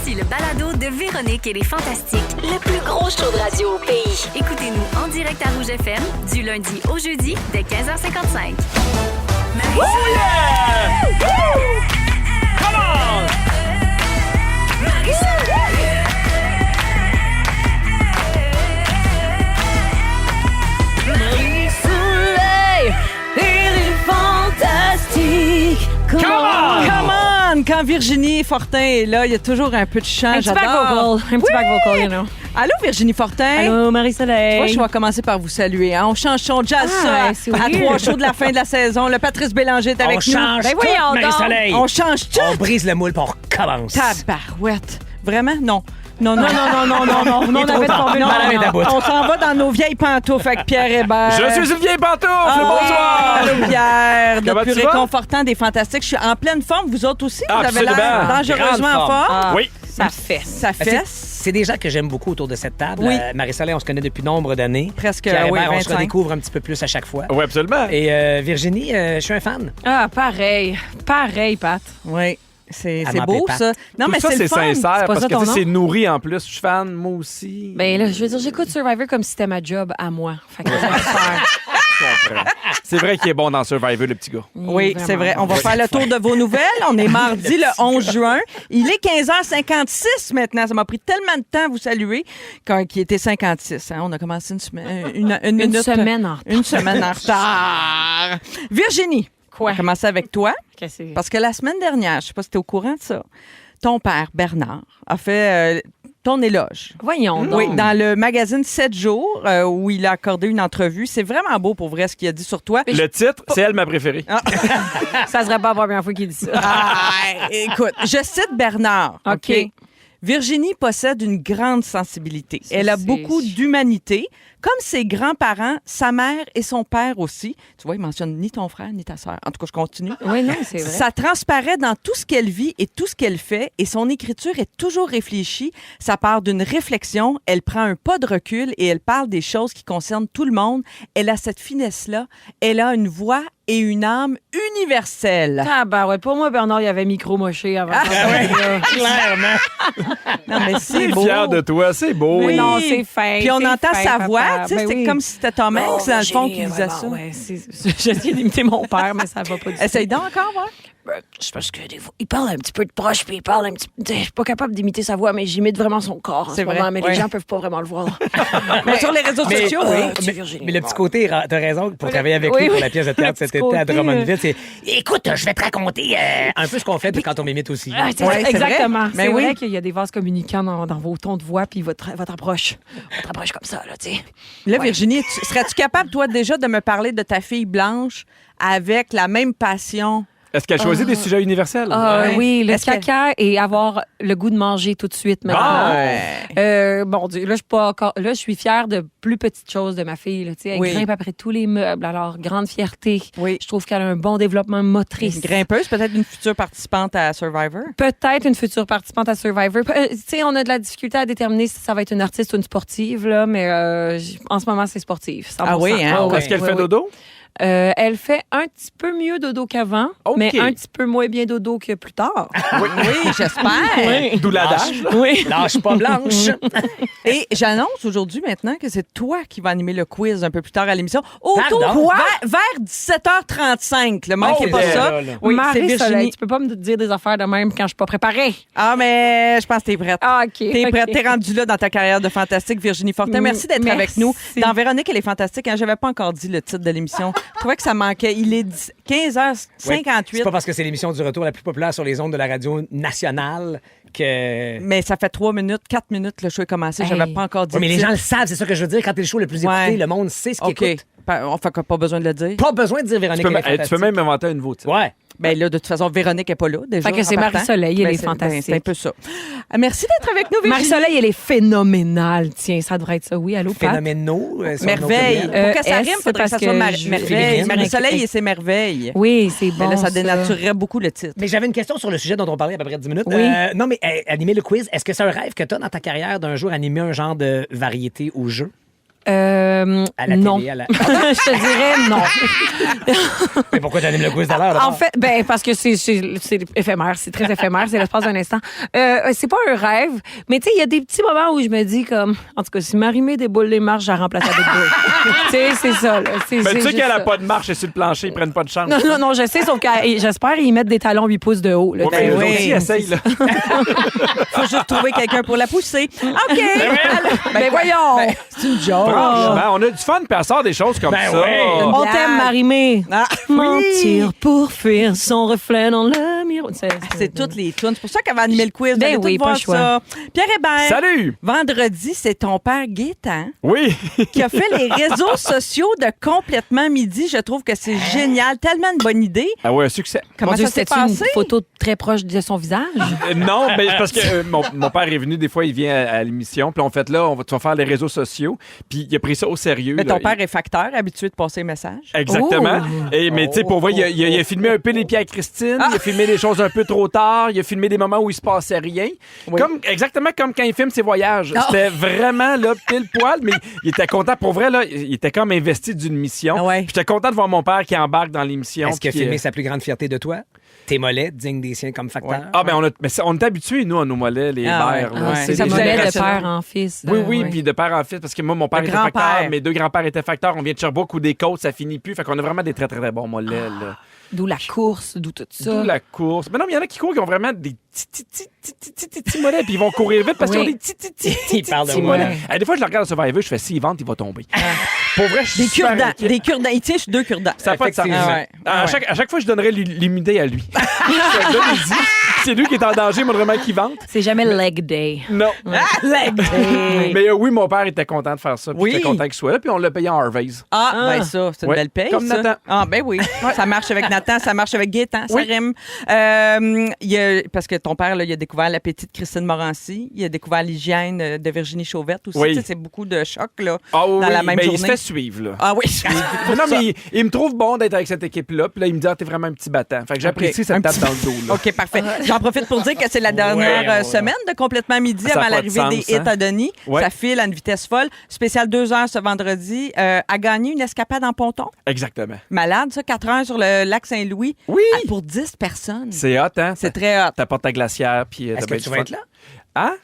Voici le balado de Véronique et les Fantastiques. Le plus gros show de radio au pays. Écoutez-nous en direct à Rouge FM du lundi au jeudi dès 15h55. Oh yeah! Come on! Marie-Soleil et les Fantastiques. Come on! Come on! Quand Virginie Fortin est là, il y a toujours un peu de chant. Un petit back vocal. Un petit back vocal, you know. Allô, Virginie Fortin? Allô, Marie-Soleil. Moi, je vais commencer par vous saluer. Hein? On change son jazz ça c'est à weird. 3 shows de la fin de la saison. Le Patrice Bélanger est avec On nous. change Ben tout, voyons donc. Marie-Soleil. On change tout. On brise le moule, puis on recommence. Tabarouette. Vraiment? Non. Non, non, Non, non, non, non, non, non. Il est On trop avait tard. formule. Non, madame est à bout. On s'en va dans nos vieilles pantoufles avec Pierre Hébert. Je suis une vieille pantoufle! Ah, Bonsoir! allô, Pierre, Comment depuis tu vas? réconfortant des Fantastiques. Je suis en pleine forme. Vous autres aussi? Vous avez Absolument. l'air dangereusement en Grande forme. forme. Oui. Ça fesse. Ça Ben, fesse. C'est des gens que j'aime beaucoup autour de cette table. Oui. Marie-Soleil, on se connaît depuis nombre d'années. Presque, Pierre oui, Hébert, on se 25. redécouvre un petit peu plus à chaque fois. Oui, absolument. Et Virginie, je suis un fan. Ah, pareil. Pareil, Pat. Oui. C'est Elle beau, m'appelle ça. Non, Tout mais ça, c'est c'est le fun. sincère pas parce ça que ton tu sais, nom? c'est nourri en plus. Je suis fan, moi aussi. Ben là, je veux dire, j'écoute Survivor comme si c'était ma job à moi. Fait que je vais le faire. Je comprends. C'est vrai qu'il est bon dans Survivor, le petit gars. Oui, Vraiment. c'est vrai. On va faire le tour de vos nouvelles. On est mardi le 11 juin. Il est 15h56 maintenant. Ça m'a pris tellement de temps à vous saluer qu'il était 56. Hein. On a commencé une semaine, une minute, semaine en retard. Une semaine en retard. Virginie, on va commencer avec toi. Qu'est-ce que c'est? Parce que la semaine dernière, je ne sais pas si tu es au courant de ça, ton père, Bernard, a fait ton éloge. Voyons donc. Oui, dans le magazine 7 jours, où il a accordé une entrevue. C'est vraiment beau pour vrai ce qu'il a dit sur toi. Le titre, c'est elle ma préférée. Ça serait pas la première fois qu'il dit ça. Ah, écoute, je cite Bernard. OK. OK. Virginie possède une grande sensibilité. Elle a c'est- beaucoup d'humanité. Comme ses grands-parents, sa mère et son père aussi. Tu vois, il mentionne ni ton frère ni ta sœur. En tout cas, je continue. Oui, non, c'est vrai. Ça transparaît dans tout ce qu'elle vit et tout ce qu'elle fait, et son écriture est toujours réfléchie. Ça part d'une réflexion, elle prend un pas de recul et elle parle des choses qui concernent tout le monde. Elle a cette finesse-là. Elle a une voix et une âme universelle. Ah, ben ouais, pour moi, Bernard, il avait micro-moché avant. Clairement. Non, mais c'est C'est beau. fier de toi, c'est beau. Oui. Non, c'est fin. Puis on c'est entend fin, sa papa. voix, tu sais, Ben c'est oui. comme si c'était Tom Hanks, dans le fond, qui disait ça. Ouais, j'essaie d'imiter mon père, mais ça va pas du tout. Essaye donc encore, voir. C'est parce que des fois, il parle un petit peu de proche, puis il parle un petit peu. Je suis pas capable d'imiter sa voix, mais j'imite vraiment son corps en C'est ce vrai, moment, mais ouais. les gens peuvent pas vraiment le voir. Mais sur les réseaux Mais, sociaux, oui, oui. mais le petit côté, t'as raison, pour travailler avec oui, lui pour oui. la pièce de Le théâtre cet petit été à côté, Drummondville, c'est écoute, je vais te raconter un peu ce qu'on fait puis quand on m'imite aussi. Ah, c'est Ouais, c'est exactement. vrai. C'est Mais oui. vrai qu'il y a des vases communicants dans vos tons de voix, puis votre approche. Votre approche comme ça, là, tu sais. Là, Virginie, serais-tu capable, toi, déjà, de me parler de ta fille Blanche avec la même passion? Est-ce qu'elle choisit des sujets universels? Ouais. Oui, le Est-ce que- caca et avoir le goût de manger tout de suite maintenant. Bon Dieu, là, je suis pas encore. Là, je suis fière de plus petites choses de ma fille. Là, tu sais, elle Oui. grimpe après tous les meubles. Alors, grande fierté. Oui. Je trouve qu'elle a un bon développement motrice. Une grimpeuse, peut-être une future participante à Survivor? Peut-être une future participante à Survivor. Tu sais, on a de la difficulté à déterminer si ça va être une artiste ou une sportive, là, mais en ce moment, c'est sportif. 100%. Ah oui, hein? Ouais, Est-ce qu'elle ouais, fait ouais. dodo? Elle fait un petit peu mieux dodo qu'avant, OK. mais un petit peu moins bien dodo que plus tard. Oui, j'espère. D'où l'adage. là. Oui. Lâche pas Blanche. Et j'annonce aujourd'hui maintenant que c'est toi qui vas animer le quiz un peu plus tard à l'émission. Autour, Pardon? vers 17h35. Ne manquez Oh pas là ça. là là. Oui, c'est Marie-Soleil, Virginie. tu peux pas me dire des affaires de même quand je suis pas préparée. Ah, mais je pense que t'es prête. Ah, OK. T'es prête, t'es rendue là dans ta carrière de fantastique, Virginie Fortin. Merci d'être Merci. avec nous. Dans Véronique, elle est fantastique. Hein, j'avais pas encore dit le titre de l'émission. Je trouvais que ça manquait. Il est 15h58. C'est pas parce que c'est l'émission du retour la plus populaire sur les ondes de la radio nationale que. Mais ça fait 3 minutes, 4 minutes que le show est commencé. J'avais Hey. pas encore dit Oui, mais le les gens titre. le savent, c'est ça que je veux dire. Quand t'es le show le plus écouté, Ouais. le monde sait ce qu'il OK. écoute. On fait pas besoin de le dire. Pas besoin de dire Véronique. Tu peux, elle est tu peux fantastique. même inventer un nouveau titre. Ouais. Ben là, de toute façon, Véronique n'est pas là déjà. Fait que c'est en partant. Marie-Soleil, elle est c'est- fantastique. c'est un peu ça. Merci d'être avec nous, Virginie. Marie-Soleil, elle est phénoménale. Tiens, ça devrait être ça. Oui, allô, Pat? Phénoménaux. Merveille. Pour que ça S, rime, il faudrait que ça parce soit que je- merveille. féminine. Marie-Soleil et ses merveilles. Oui, c'est Mais bon. là, ça dénaturerait beaucoup le titre. Mais j'avais une question sur le sujet dont on parlait à peu près 10 minutes. Oui. Non, mais animer le quiz, est-ce que c'est un rêve que tu as dans ta carrière d'un jour animer un genre de variété au jeu? À la non. télé, à la... Je te dirais non. Mais pourquoi t'animes le quiz d'alors? En fait, parce que c'est éphémère, c'est très éphémère, c'est l'espace d'un instant. C'est pas un rêve, mais tu sais, il y a des petits moments où je me dis comme, en tout cas, si Marie-Mé déboule les marches, je la remplace avec boule. Tu sais, c'est ça. Là. Mais tu sais qu'elle n'a pas de marche et sur le plancher, ils prennent pas de chance. Non, je sais, sauf que j'espère qu'ils mettent des talons 8 pouces de haut. Là, Ouais, mais eux oui. autres, ils essayent, là. Faut juste trouver quelqu'un pour la pousser. OK. Ben voyons! C'est une joke. Franchement, on a du fun, puis elle sort des choses comme Ben ça. oui. On t'aime, Marie-Mé. Ah, Mentir pour fuir son reflet dans le miroir. C'est toutes les tunes. C'est pour ça qu'elle va animer le quiz. Ben Vous allez oui, tout pas voir le choix. ça. Pierre Hébert. Salut! Vendredi, c'est ton père Gaétan Oui! qui a fait les réseaux sociaux de Complètement Midi. Je trouve que c'est génial. Tellement une bonne idée. Ah ouais, un succès. Comment ça s'est c'était une passé? photo très proche de son visage? Non, mais parce que mon père est venu, des fois, il vient à l'émission, puis on fait là, tu vas faire les réseaux sociaux, puis il a pris ça au sérieux. Mais là. ton père est facteur, habitué de passer les messages. Exactement. Oh. Mais tu sais, pour voir, il a filmé un peu les pieds à Christine, il a filmé des choses un peu trop tard, il a filmé des moments où il se passait rien. Exactement comme quand il filme ses voyages. C'était vraiment là, pile poil, mais il était content. Pour vrai, là, il était comme investi d'une mission. Ah ouais. Puis j'étais content de voir mon père qui embarque dans l'émission. Est-ce qu'il a puis, filmé sa plus grande fierté de toi? Tes mollets, dignes des siens comme facteur? Ah, ben on est habitués, nous, à nos mollets, les Ah ouais. verts. là. Ouais. C'est ça des mollet de générationnels. père en fils. Oui, puis de père en fils, parce que moi, mon père Le était grand-père. facteur, mes deux grands-pères étaient facteurs, on vient de Sherbrooke ou des Côtes, ça finit plus, fait qu'on a vraiment des très, très, très bons mollets, là. D'où la course, d'où tout ça. D'où la course. Mais non, mais il y en a qui courent qui ont vraiment des petits mollets, puis ils vont courir vite parce qu'ils ont des Ils parlent de petits moi. mollets. Des fois, je le regarde sur Survivor, je fais s'il vente, il va tomber. Pour vrai, je suis Des super cure-dents. inquiet. Des cure-dents. Il tient sur 2 cure-dents. Ça n'a pas de sens. Effectivement. Ouais. À chaque fois, je donnerais l'immunité à lui. Je te donne les dix. C'est lui qui est en danger, moi, vraiment, qui vente. C'est jamais leg day. Non. Mais oui, mon père était content de faire ça. Puis Oui. j'étais content qu'il soit là. Puis on l'a payé en Harvey's. Ben ça, c'est une Ouais. belle paye, Comme ça. Nathan. Ah, ben oui. Ça marche avec Nathan, ça marche avec Gaétan, ça Oui. rime. Parce que ton père, là, il a découvert l'appétit de Christine Morancy, il a découvert l'hygiène de Virginie Chauvette aussi. Oui. Tu sais, c'est beaucoup de chocs, là, Ah oui, dans la même mais journée. il se fait suivre, là. Ah oui. Mais non, mais il me trouve bon d'être avec cette équipe-là. Puis là, il me dit, t'es vraiment un petit battant. Fait que j'apprécie cette tape dans le dos, là. OK, parfait. J'en profite pour dire que c'est la dernière Ouais. semaine de Complètement Midi Ça a avant pas de l'arrivée des sens, hits à Denis. Ouais. Ça file à une vitesse folle. Spécial 2 heures ce vendredi. A gagné une escapade en ponton. Exactement. Malade, ça, 4 heures sur le lac Saint-Louis. Oui. Pour 10 personnes. C'est hot, hein? C'est très hot. T'apportes ta glacière, puis Est-ce que tu vas être là? Hein?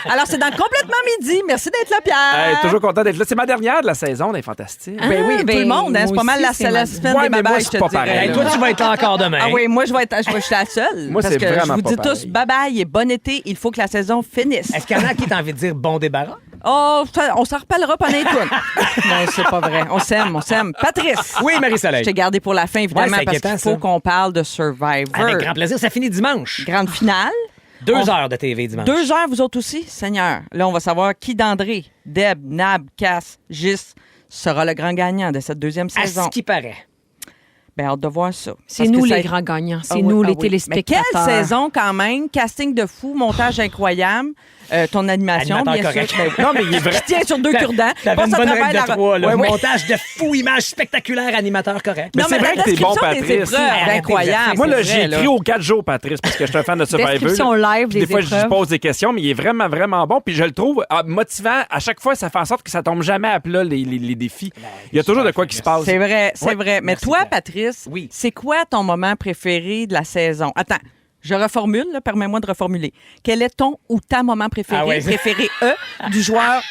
Alors, c'est dans Complètement Midi. Merci d'être là, Pierre. Toujours content d'être là. C'est ma dernière de la saison, elle est fantastique. Ben oui, tout le monde. Hein, c'est pas mal la aussi, c'est semaine Ouais, des mais moi, babayes, c'est je te pas dirais. pareil. Hey, toi, tu vas être là encore demain. Ah oui, moi, je suis la seule. Moi, parce c'est que je vraiment vous pas dis pareil. tous bye-bye et bon été. Il faut que la saison finisse. Est-ce qu'il y en a qui t'ont envie de dire bon débarras? Oh, on s'en reparlera pendant les tunes. Non, c'est pas vrai. On s'aime. Patrice. Oui, Marie-Soleil. Je t'ai gardé pour la fin, évidemment, Ouais, c'est parce qu'il inquiétant, faut ça. qu'on parle de Survivor. Avec grand plaisir. Ça finit dimanche. Grande finale. 2 heures de TV dimanche. 2 heures, vous autres aussi, Seigneur. Là, on va savoir qui d'André, Deb, Nab, Cass, Gis sera le grand gagnant de cette deuxième À saison. ce qui paraît. Ben, hâte de voir ça. C'est Parce nous que ça- les grands gagnants. C'est Ah oui, nous ah les oui. téléspectateurs. Mais quelle saison quand même. Casting de fou, montage incroyable. Ton animation, Animateur bien correct. sûr. Ben, Non, mais il est vrai. qui tient sur 2 cure-dents. T'avais Passe une à bonne travers règle la- de 3, là. Ouais, ouais. Montage de fou, image spectaculaire, animateur correct. Mais c'est vrai la que t'es bon, description des Patrice. épreuves, Arrêtez, incroyable. Moi, c'est là, vrai, j'ai là. écrit aux 4 jours, Patrice, parce que je suis un fan de Survivor. Description live Puis des des fois, je épreuves. pose des questions, mais il est vraiment, vraiment bon. Puis je le trouve motivant. À chaque fois, ça fait en sorte que ça tombe jamais à plat, les défis. Il y a toujours de quoi qui se passe. C'est vrai, c'est vrai. Mais Merci, toi, Pierre. Patrice, Oui. c'est quoi ton moment préféré de la saison? Attends, je reformule, là, permets-moi de reformuler. Quel est ton ou ta moment préféré, Ah ouais. préféré du joueur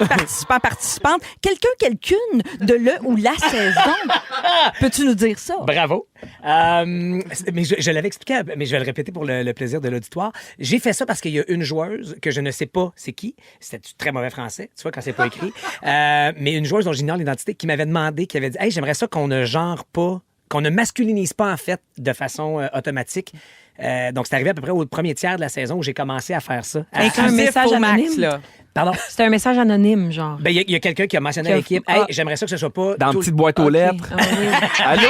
participant, participante? Quelqu'une de le ou la saison? Peux-tu nous dire ça? Bravo. Mais je l'avais expliqué, mais je vais le répéter pour le plaisir de l'auditoire. J'ai fait ça parce qu'il y a une joueuse que je ne sais pas c'est qui. C'était du très mauvais français, tu vois, quand c'est pas écrit. Mais une joueuse dont j'ignore l'identité qui m'avait demandé, qui avait dit « Hey, j'aimerais ça qu'on ne genre pas, qu'on ne masculinise pas, en fait, de façon automatique. » Donc, c'est arrivé à peu près au premier tiers de la saison où j'ai commencé à faire ça. Avec un message au max, anonyme. là. Pardon? C'était un message anonyme, genre. Ben, il y a quelqu'un qui a mentionné à Que- l'équipe « Ah. Hey, j'aimerais ça que ce soit pas... Dans une tout- petite boîte aux Ok. lettres. Ah oui. Allô?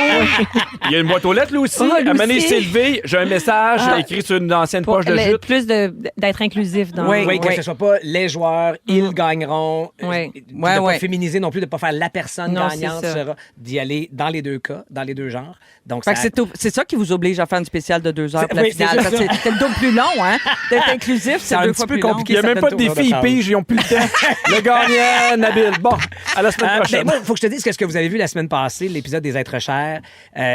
Il y a une boîte aux lettres, là aussi. Ah, lui À un moment donné, aussi. c'est levé. J'ai un message Ah. écrit sur une ancienne Pour poche de le- jute. plus d'être inclusif dans. Oui, Oui, que oui. ce soit pas les joueurs, ils gagneront. Oui. De Ouais, pas ouais. féminiser non plus, de pas faire la personne Non, gagnante, c'est ça. d'y aller dans les deux cas, dans les deux genres. Donc, Fait que c'est ça qui vous oblige à faire une spéciale de 2 heures. C'est- la Oui, finale. c'est Parce que ça. c'est le double plus long, hein? D'être inclusif, c'est un deux petit fois peu plus long. compliqué. Il n'y a même pas de certaines défi tournures de pige, ils n'ont plus le temps. Le gagnant, Nabil. Bon, à la semaine Mais prochaine. moi, il faut que je te dise que ce que vous avez vu la semaine passée, l'épisode des êtres chers,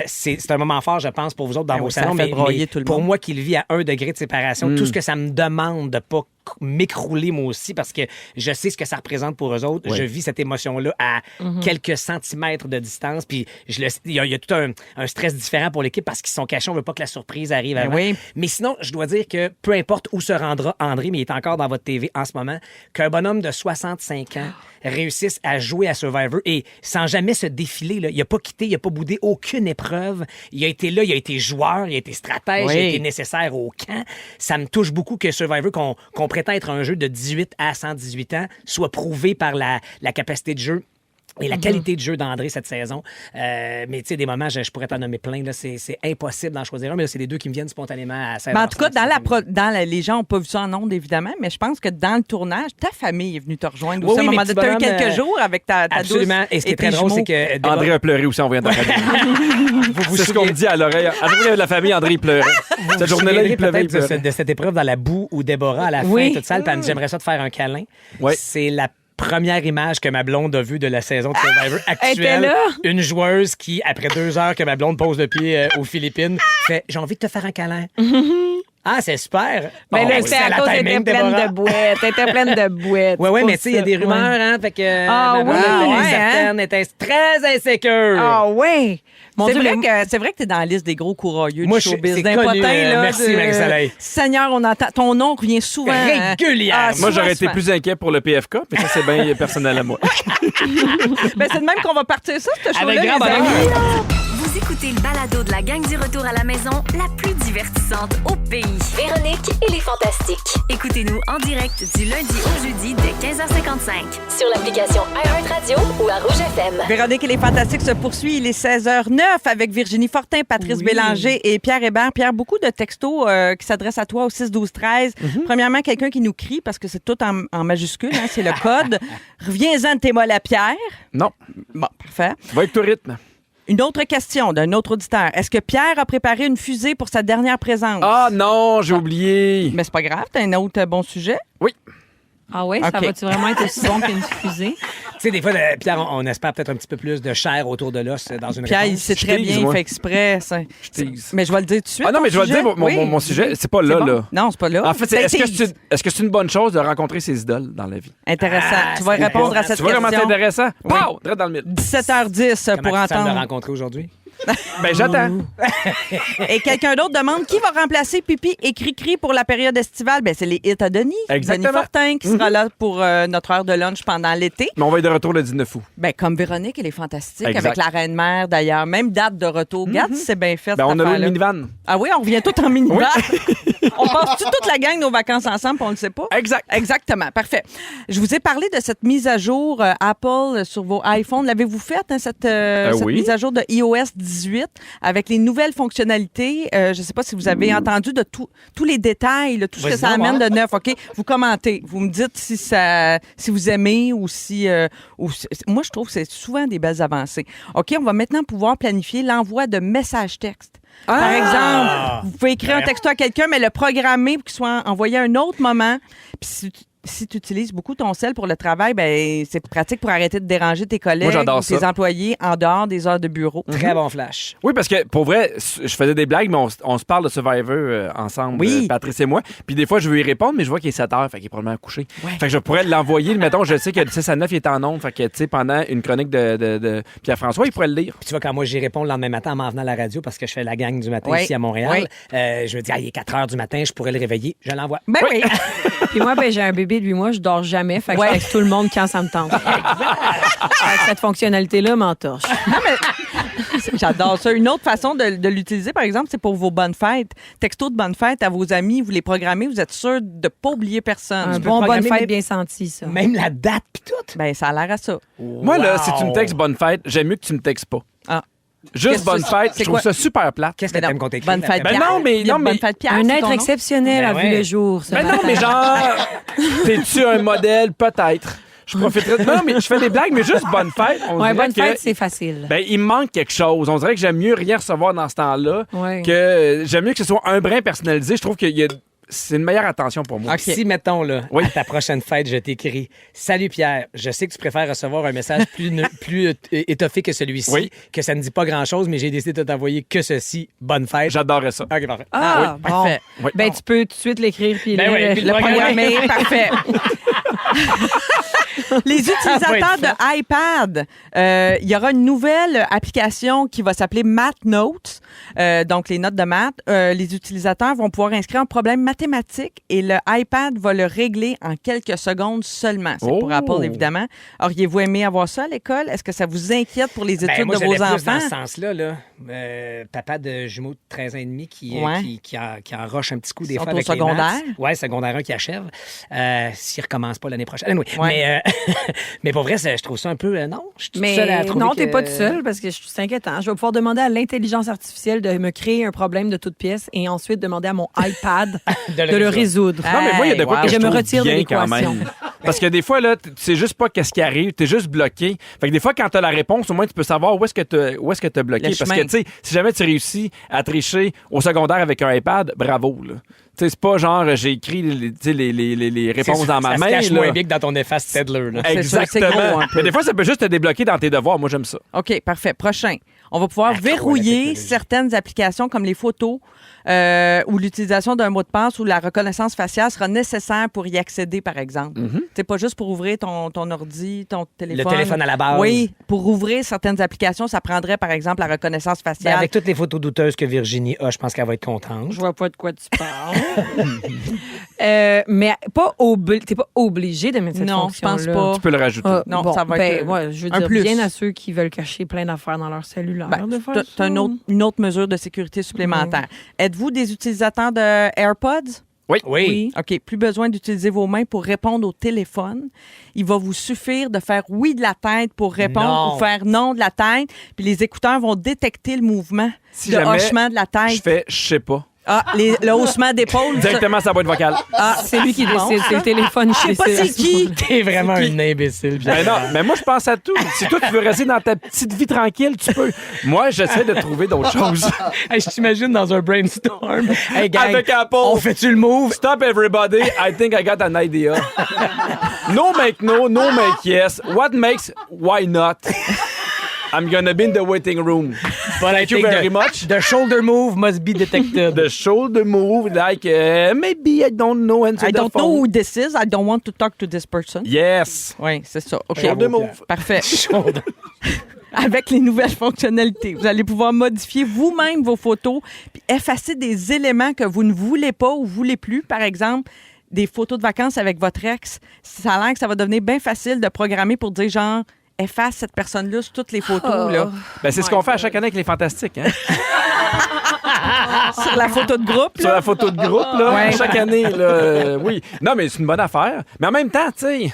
c'est un moment fort, je pense, pour vous autres dans Ben vos oui, ça salons. a fait broyer tout le pour monde. moi qui le vis à 1 degré de séparation, tout ce que ça me demande de pas m'écrouler moi aussi parce que je sais ce que ça représente pour eux autres. Ouais. Je vis cette émotion-là à quelques centimètres de distance. Puis il y a tout un stress différent pour l'équipe parce qu'ils sont cachés. On veut pas que la surprise arrive avant. oui. Mais sinon, je dois dire que peu importe où se rendra André, mais il est encore dans votre TV en ce moment, qu'un bonhomme de 65 ans réussisse à jouer à Survivor et sans jamais se défiler. Là. Il n'a pas quitté, il n'a pas boudé aucune épreuve. Il a été là, il a été joueur, il a été stratège, Oui. il a été nécessaire au camp. Ça me touche beaucoup que Survivor, qu'on prétend être un jeu de 18 à 118 ans, soit prouvé par la capacité de jeu et la qualité de jeu d'André cette saison. Mais tu sais, des moments, je pourrais t'en nommer plein. Là, c'est impossible d'en choisir un, mais là, c'est les deux qui me viennent spontanément à 16 En tout cas, les gens n'ont pas vu ça en ondes, évidemment, mais je pense que dans le tournage, ta famille est venue te rejoindre Oui, aussi. oui, à un mes moment petits donné, t'as eu bonhommes, quelques jours avec ta douce. Absolument. Et ce qui est tes très drôle, c'est jumeaux. que Déborah- André a pleuré aussi en voyant ta famille. C'est ce qu'on me dit à l'oreille. À chaque fois qu'il y avait de la famille, André, il pleurait. Cette Vous journée-là, souviendrez il pleuvait. il peut-être pleurait. de cette épreuve dans la boue où Déborah, à la fin, Oui. toute seule, puis elle me dit, j'aimerais ça te faire un câlin. Ouais. C'est la première image que ma blonde a vue de la saison de Survivor Elle était actuelle. là? Une joueuse qui, après 2 heures que ma blonde pose le pied aux Philippines, fait « J'ai envie de te faire un câlin. » Ah, c'est super. Mais Bon, là, oui, c'est à la cause qu'elle timing, était pleine Déborah. de bouettes. Elle était pleine de bouettes. Ouais, ouais, C'est mais pour tu sais, il y a ça. des Ouais. rumeurs, hein, fait que Ah ma blonde oui, était ouais, certaine, était très insécure. Ah ouais. Mon C'est Dieu, vrai, mais- c'est vrai que tu es dans la liste des gros courageux Moi, du showbiz. c'est D'un connu, potin, là, merci, Marie-Soleil. Seigneur, on entend... Ton nom revient souvent. hein. Régulièrement. Ah, Moi, souvent, j'aurais été souvent. plus inquiet pour le PFK, mais ça, c'est bien personnel à moi. Ben, c'est de même qu'on va partir ça, ce show-là. Avec grand les amis. bonheur. Vous écoutez le balado de la gang du retour à la maison, la plus divertissante au pays. Véronique et les Fantastiques. Écoutez-nous en direct du lundi au jeudi dès 15h55. Sur l'application iHeartRadio ou à Rouge FM. Véronique et les Fantastiques se poursuit. Il est 16h09 avec Virginie Fortin, Patrice Bélanger et Pierre Hébert. Pierre, beaucoup de textos qui s'adressent à toi au 6-12-13. Premièrement, quelqu'un qui nous crie, parce que c'est tout en majuscule, hein, c'est le code. Reviens-en de tes molles à Pierre. Non, Bon, parfait. va avec ton rythme. Une autre question d'un autre auditeur. Est-ce que Pierre a préparé une fusée pour sa dernière présence? Ah non, j'ai oublié. Mais c'est pas grave, t'as un autre bon sujet. Oui. Ah ouais, ça OK. va-tu vraiment être aussi bon qu'une fusée? Tu sais, des fois, Pierre, on espère peut-être un petit peu plus de chair autour de l'os dans une Pierre, il réponse. sait Je très tease, bien, il moi. fait exprès. ça. tease. Mais je vais le dire tout de suite. Ah non, mais ton je vais sujet. le dire, Oui. mon sujet, c'est pas là, bon? là. Non, c'est pas là. En fait, Ben, est-ce que c'est une bonne chose de rencontrer ses idoles dans la vie? Intéressant. Ah, tu vas c'est répondre à important. cette Tu vois comment c'est question. intéressant? Oui. Pow! Direct dans le mille. 17h10 Comment pour tu sens de le entendre. rencontrer aujourd'hui? Ben, j'attends. Et quelqu'un d'autre demande qui va remplacer Pipi et Cri-Cri pour la période estivale. Ben, c'est les hits à Denis. Exactement. Denis Fortin qui sera là pour notre heure de lunch pendant l'été. Mais on va être de retour le 19 août. Ben, comme Véronique, elle est fantastique. Exact. Avec la Reine-Mère, d'ailleurs. Même date de retour. Regarde si c'est bien fait, Ben, cette on a loué affaire-là. une minivan. Ah oui, on revient tout en minivan. On passe toute la gang nos vacances ensemble, puis on ne le sait pas? Exact. Exactement. Parfait. Je vous ai parlé de cette mise à jour Apple sur vos iPhones. L'avez-vous faite, hein, cette oui. mise à jour de iOS 18 avec les nouvelles fonctionnalités? Je ne sais pas si vous avez entendu de tous les détails, là, tout ce que Vas-y ça donc, amène voir. de neuf. OK? Vous commentez. Vous me dites si vous aimez ou si... moi, je trouve que c'est souvent des belles avancées. OK? On va maintenant pouvoir planifier l'envoi de messages textes. Par exemple, vous pouvez écrire un texto à quelqu'un, mais le programmer pour qu'il soit envoyé à un autre moment. Puis si tu utilises beaucoup ton cell pour le travail, ben c'est pratique pour arrêter de déranger tes collègues Moi, j'adore ou tes ça. employés en dehors des heures de bureau. Très bon flash. Oui, parce que pour vrai, je faisais des blagues, mais on se parle de Survivor ensemble, Oui. Patrice et moi. Puis des fois, je veux y répondre, mais je vois qu'il est 7 heures, fait qu'il est probablement couché. Fait que je pourrais l'envoyer. Mettons, je sais que de 6 à 9, il est en ondes. Fait que, tu sais, pendant une chronique de Pierre-François, il pourrait le lire. Puis tu vois, quand moi j'y réponds le lendemain matin en m'en venant à la radio parce que je fais la gang du matin Oui. ici à Montréal, Oui. je me dis, il est 4 heures du matin, je pourrais le réveiller. Je l'envoie. Ben oui. Puis moi, ben, j'ai un bébé de 8 mois, je dors jamais. Fait que Ouais. je texte tout le monde quand ça me tente. Fait que cette fonctionnalité-là m'entorche. J'adore ça. Une autre façon de l'utiliser, par exemple, c'est pour vos bonnes fêtes. Texto de bonne fête à vos amis, vous les programmez, vous êtes sûr de ne pas oublier personne. Un peux bon bonne programmer fête même- bien senti, ça. Même la date puis tout. Ben, ça a l'air à ça. Moi, là, si tu me textes bonne fête, j'aime mieux que tu me textes pas. Ah. Juste Qu'est-ce bonne que fête, c'est je trouve quoi? ça super plate. Qu'est-ce que Ben non. t'aimes qu'on t'écrit? Bonne fête, Ben Pierre. non, mais- Il y a non, mais- bonne fête, Pierre. Un c'est être ton nom? exceptionnel Ben a ouais. vu le jour. ce Ben non, matin. mais genre, t'es-tu un modèle? Peut-être. Je profiterais. Non, mais je fais des blagues, mais juste bonne fête. On Ouais, dirait bonne que, fête, c'est facile. Ben, il me manque quelque chose. On dirait que j'aime mieux rien recevoir dans ce temps-là. Ouais. Que j'aime mieux que ce soit un brin personnalisé. Je trouve que c'est une meilleure attention pour moi. OK. Si, mettons, là, Oui. à ta prochaine fête, je t'écris « Salut Pierre, je sais que tu préfères recevoir un message plus étoffé que celui-ci, Oui. que ça ne dit pas grand-chose, mais j'ai décidé de t'envoyer que ceci. Bonne fête. » J'adorerais ça. OK, parfait. Ah, oui, bon. parfait. Oui. Ben, tu peux tout de suite l'écrire puis Ben oui, puis Le programmer, parfait. Les utilisateurs Ça va de iPad, il y aura une nouvelle application qui va s'appeler Math Notes, donc les notes de maths. Les utilisateurs vont pouvoir inscrire un problème mathématique et le iPad va le régler en quelques secondes seulement. C'est pour Oh! Apple, évidemment. Auriez-vous aimé avoir ça à l'école? Est-ce que ça vous inquiète pour les Ben, études moi, de j'allais vos plus dans enfants? ce sens-là. Là. Papa de jumeaux de 13 ans et demi Ouais. qui enroche un petit coup des Ils sont fois au avec les secondaire? maths. Oui, secondaire 1 qui achève. S'il recommence pas l'année prochaine. Anyway, Ouais. mais pour vrai, je trouve ça un peu... non, je suis toute Mais seule à trouver non, que- t'es pas tout seul parce que c'est inquiétant. Je vais pouvoir demander à l'intelligence artificielle de me créer un problème de toute pièce et ensuite demander à mon iPad de le résoudre. Non, mais moi, il y a de quoi Wow. que Je je me trouve retire de bien quand l'équation. même. Parce que des fois, là, tu sais juste pas qu'est-ce qui arrive, t'es juste bloqué. Fait que des fois, quand t'as la réponse, au moins, tu peux savoir où est-ce que t'as bloqué. Le Parce chemin. que, tu sais, si jamais tu réussis à tricher au secondaire avec un iPad, bravo, là. Tu sais, c'est pas genre, j'ai écrit les réponses dans ma ça main, se cache là. moins bien que dans ton efface Stedler. Là. C'est sûr, c'est gros, Exactement. un peu. Mais des fois, ça peut juste te débloquer dans tes devoirs. Moi, j'aime ça. OK, parfait. Prochain. On va pouvoir Accro à la verrouiller technologie. certaines applications comme les photos ou l'utilisation d'un mot de passe ou la reconnaissance faciale sera nécessaire pour y accéder, par exemple. C'est pas juste pour ouvrir ton ordi, ton téléphone. Le téléphone à la base. Oui, pour ouvrir certaines applications, ça prendrait, par exemple, la reconnaissance Ben, faciale. avec toutes les photos douteuses que Virginie a, je pense qu'elle va être contente. Je vois pas de quoi tu parles. Mais t'es pas obligé de mettre cette Non, je pense fonction-là. pas. Tu peux le rajouter. Non, bon, ça va être, ouais, je veux un dire plus. bien à ceux qui veulent cacher plein d'affaires dans leur cellulaire. Ben, de faire c'est ça. une autre mesure de sécurité supplémentaire. Êtes-vous des utilisateurs de AirPods? Oui. OK. Plus besoin d'utiliser vos mains pour répondre au téléphone. Il va vous suffire de faire oui de la tête pour répondre Non. ou faire non de la tête. Puis les écouteurs vont détecter le mouvement Si de jamais hochement de la Je tête. fais, je sais pas. Ah, le haussement d'épaule. Directement sa boîte vocale. Ah, C'est lui qui bon, décide, c'est ça. le téléphone qui Je sais pas décide. c'est qui. T'es vraiment un imbécile. Ben non, mais moi, je pense à tout. Si toi, tu veux rester dans ta petite vie tranquille, tu peux. Moi, j'essaie de trouver d'autres choses. Hey, je t'imagine dans un brainstorm. Hey, gang, Avec Apple. on fait-tu le move? Stop everybody. I think I got an idea. No make no, no make yes. What makes why not? I'm gonna be in the waiting room. But I Thank you think very much. The shoulder move must be detected. The shoulder move, like maybe I don't know. Answer I the don't phone. know who this is. I don't want to talk to this person. Yes. Oui, c'est ça. OK. Shoulder move. Parfait. Shoulder. Avec les nouvelles fonctionnalités, vous allez pouvoir modifier vous-même vos photos puis effacer des éléments que vous ne voulez pas ou voulez plus. Par exemple, des photos de vacances avec votre ex. Ça a l'air que ça va devenir bien facile de programmer pour dire genre efface cette personne-là sur toutes les photos là. Ben, c'est ce qu'on fait à chaque année avec les Fantastiques, hein? Sur la photo de groupe. Sur là. la photo de groupe, là, Ouais. chaque année, là, oui. Non, mais c'est une bonne affaire. Mais en même temps, tu sais...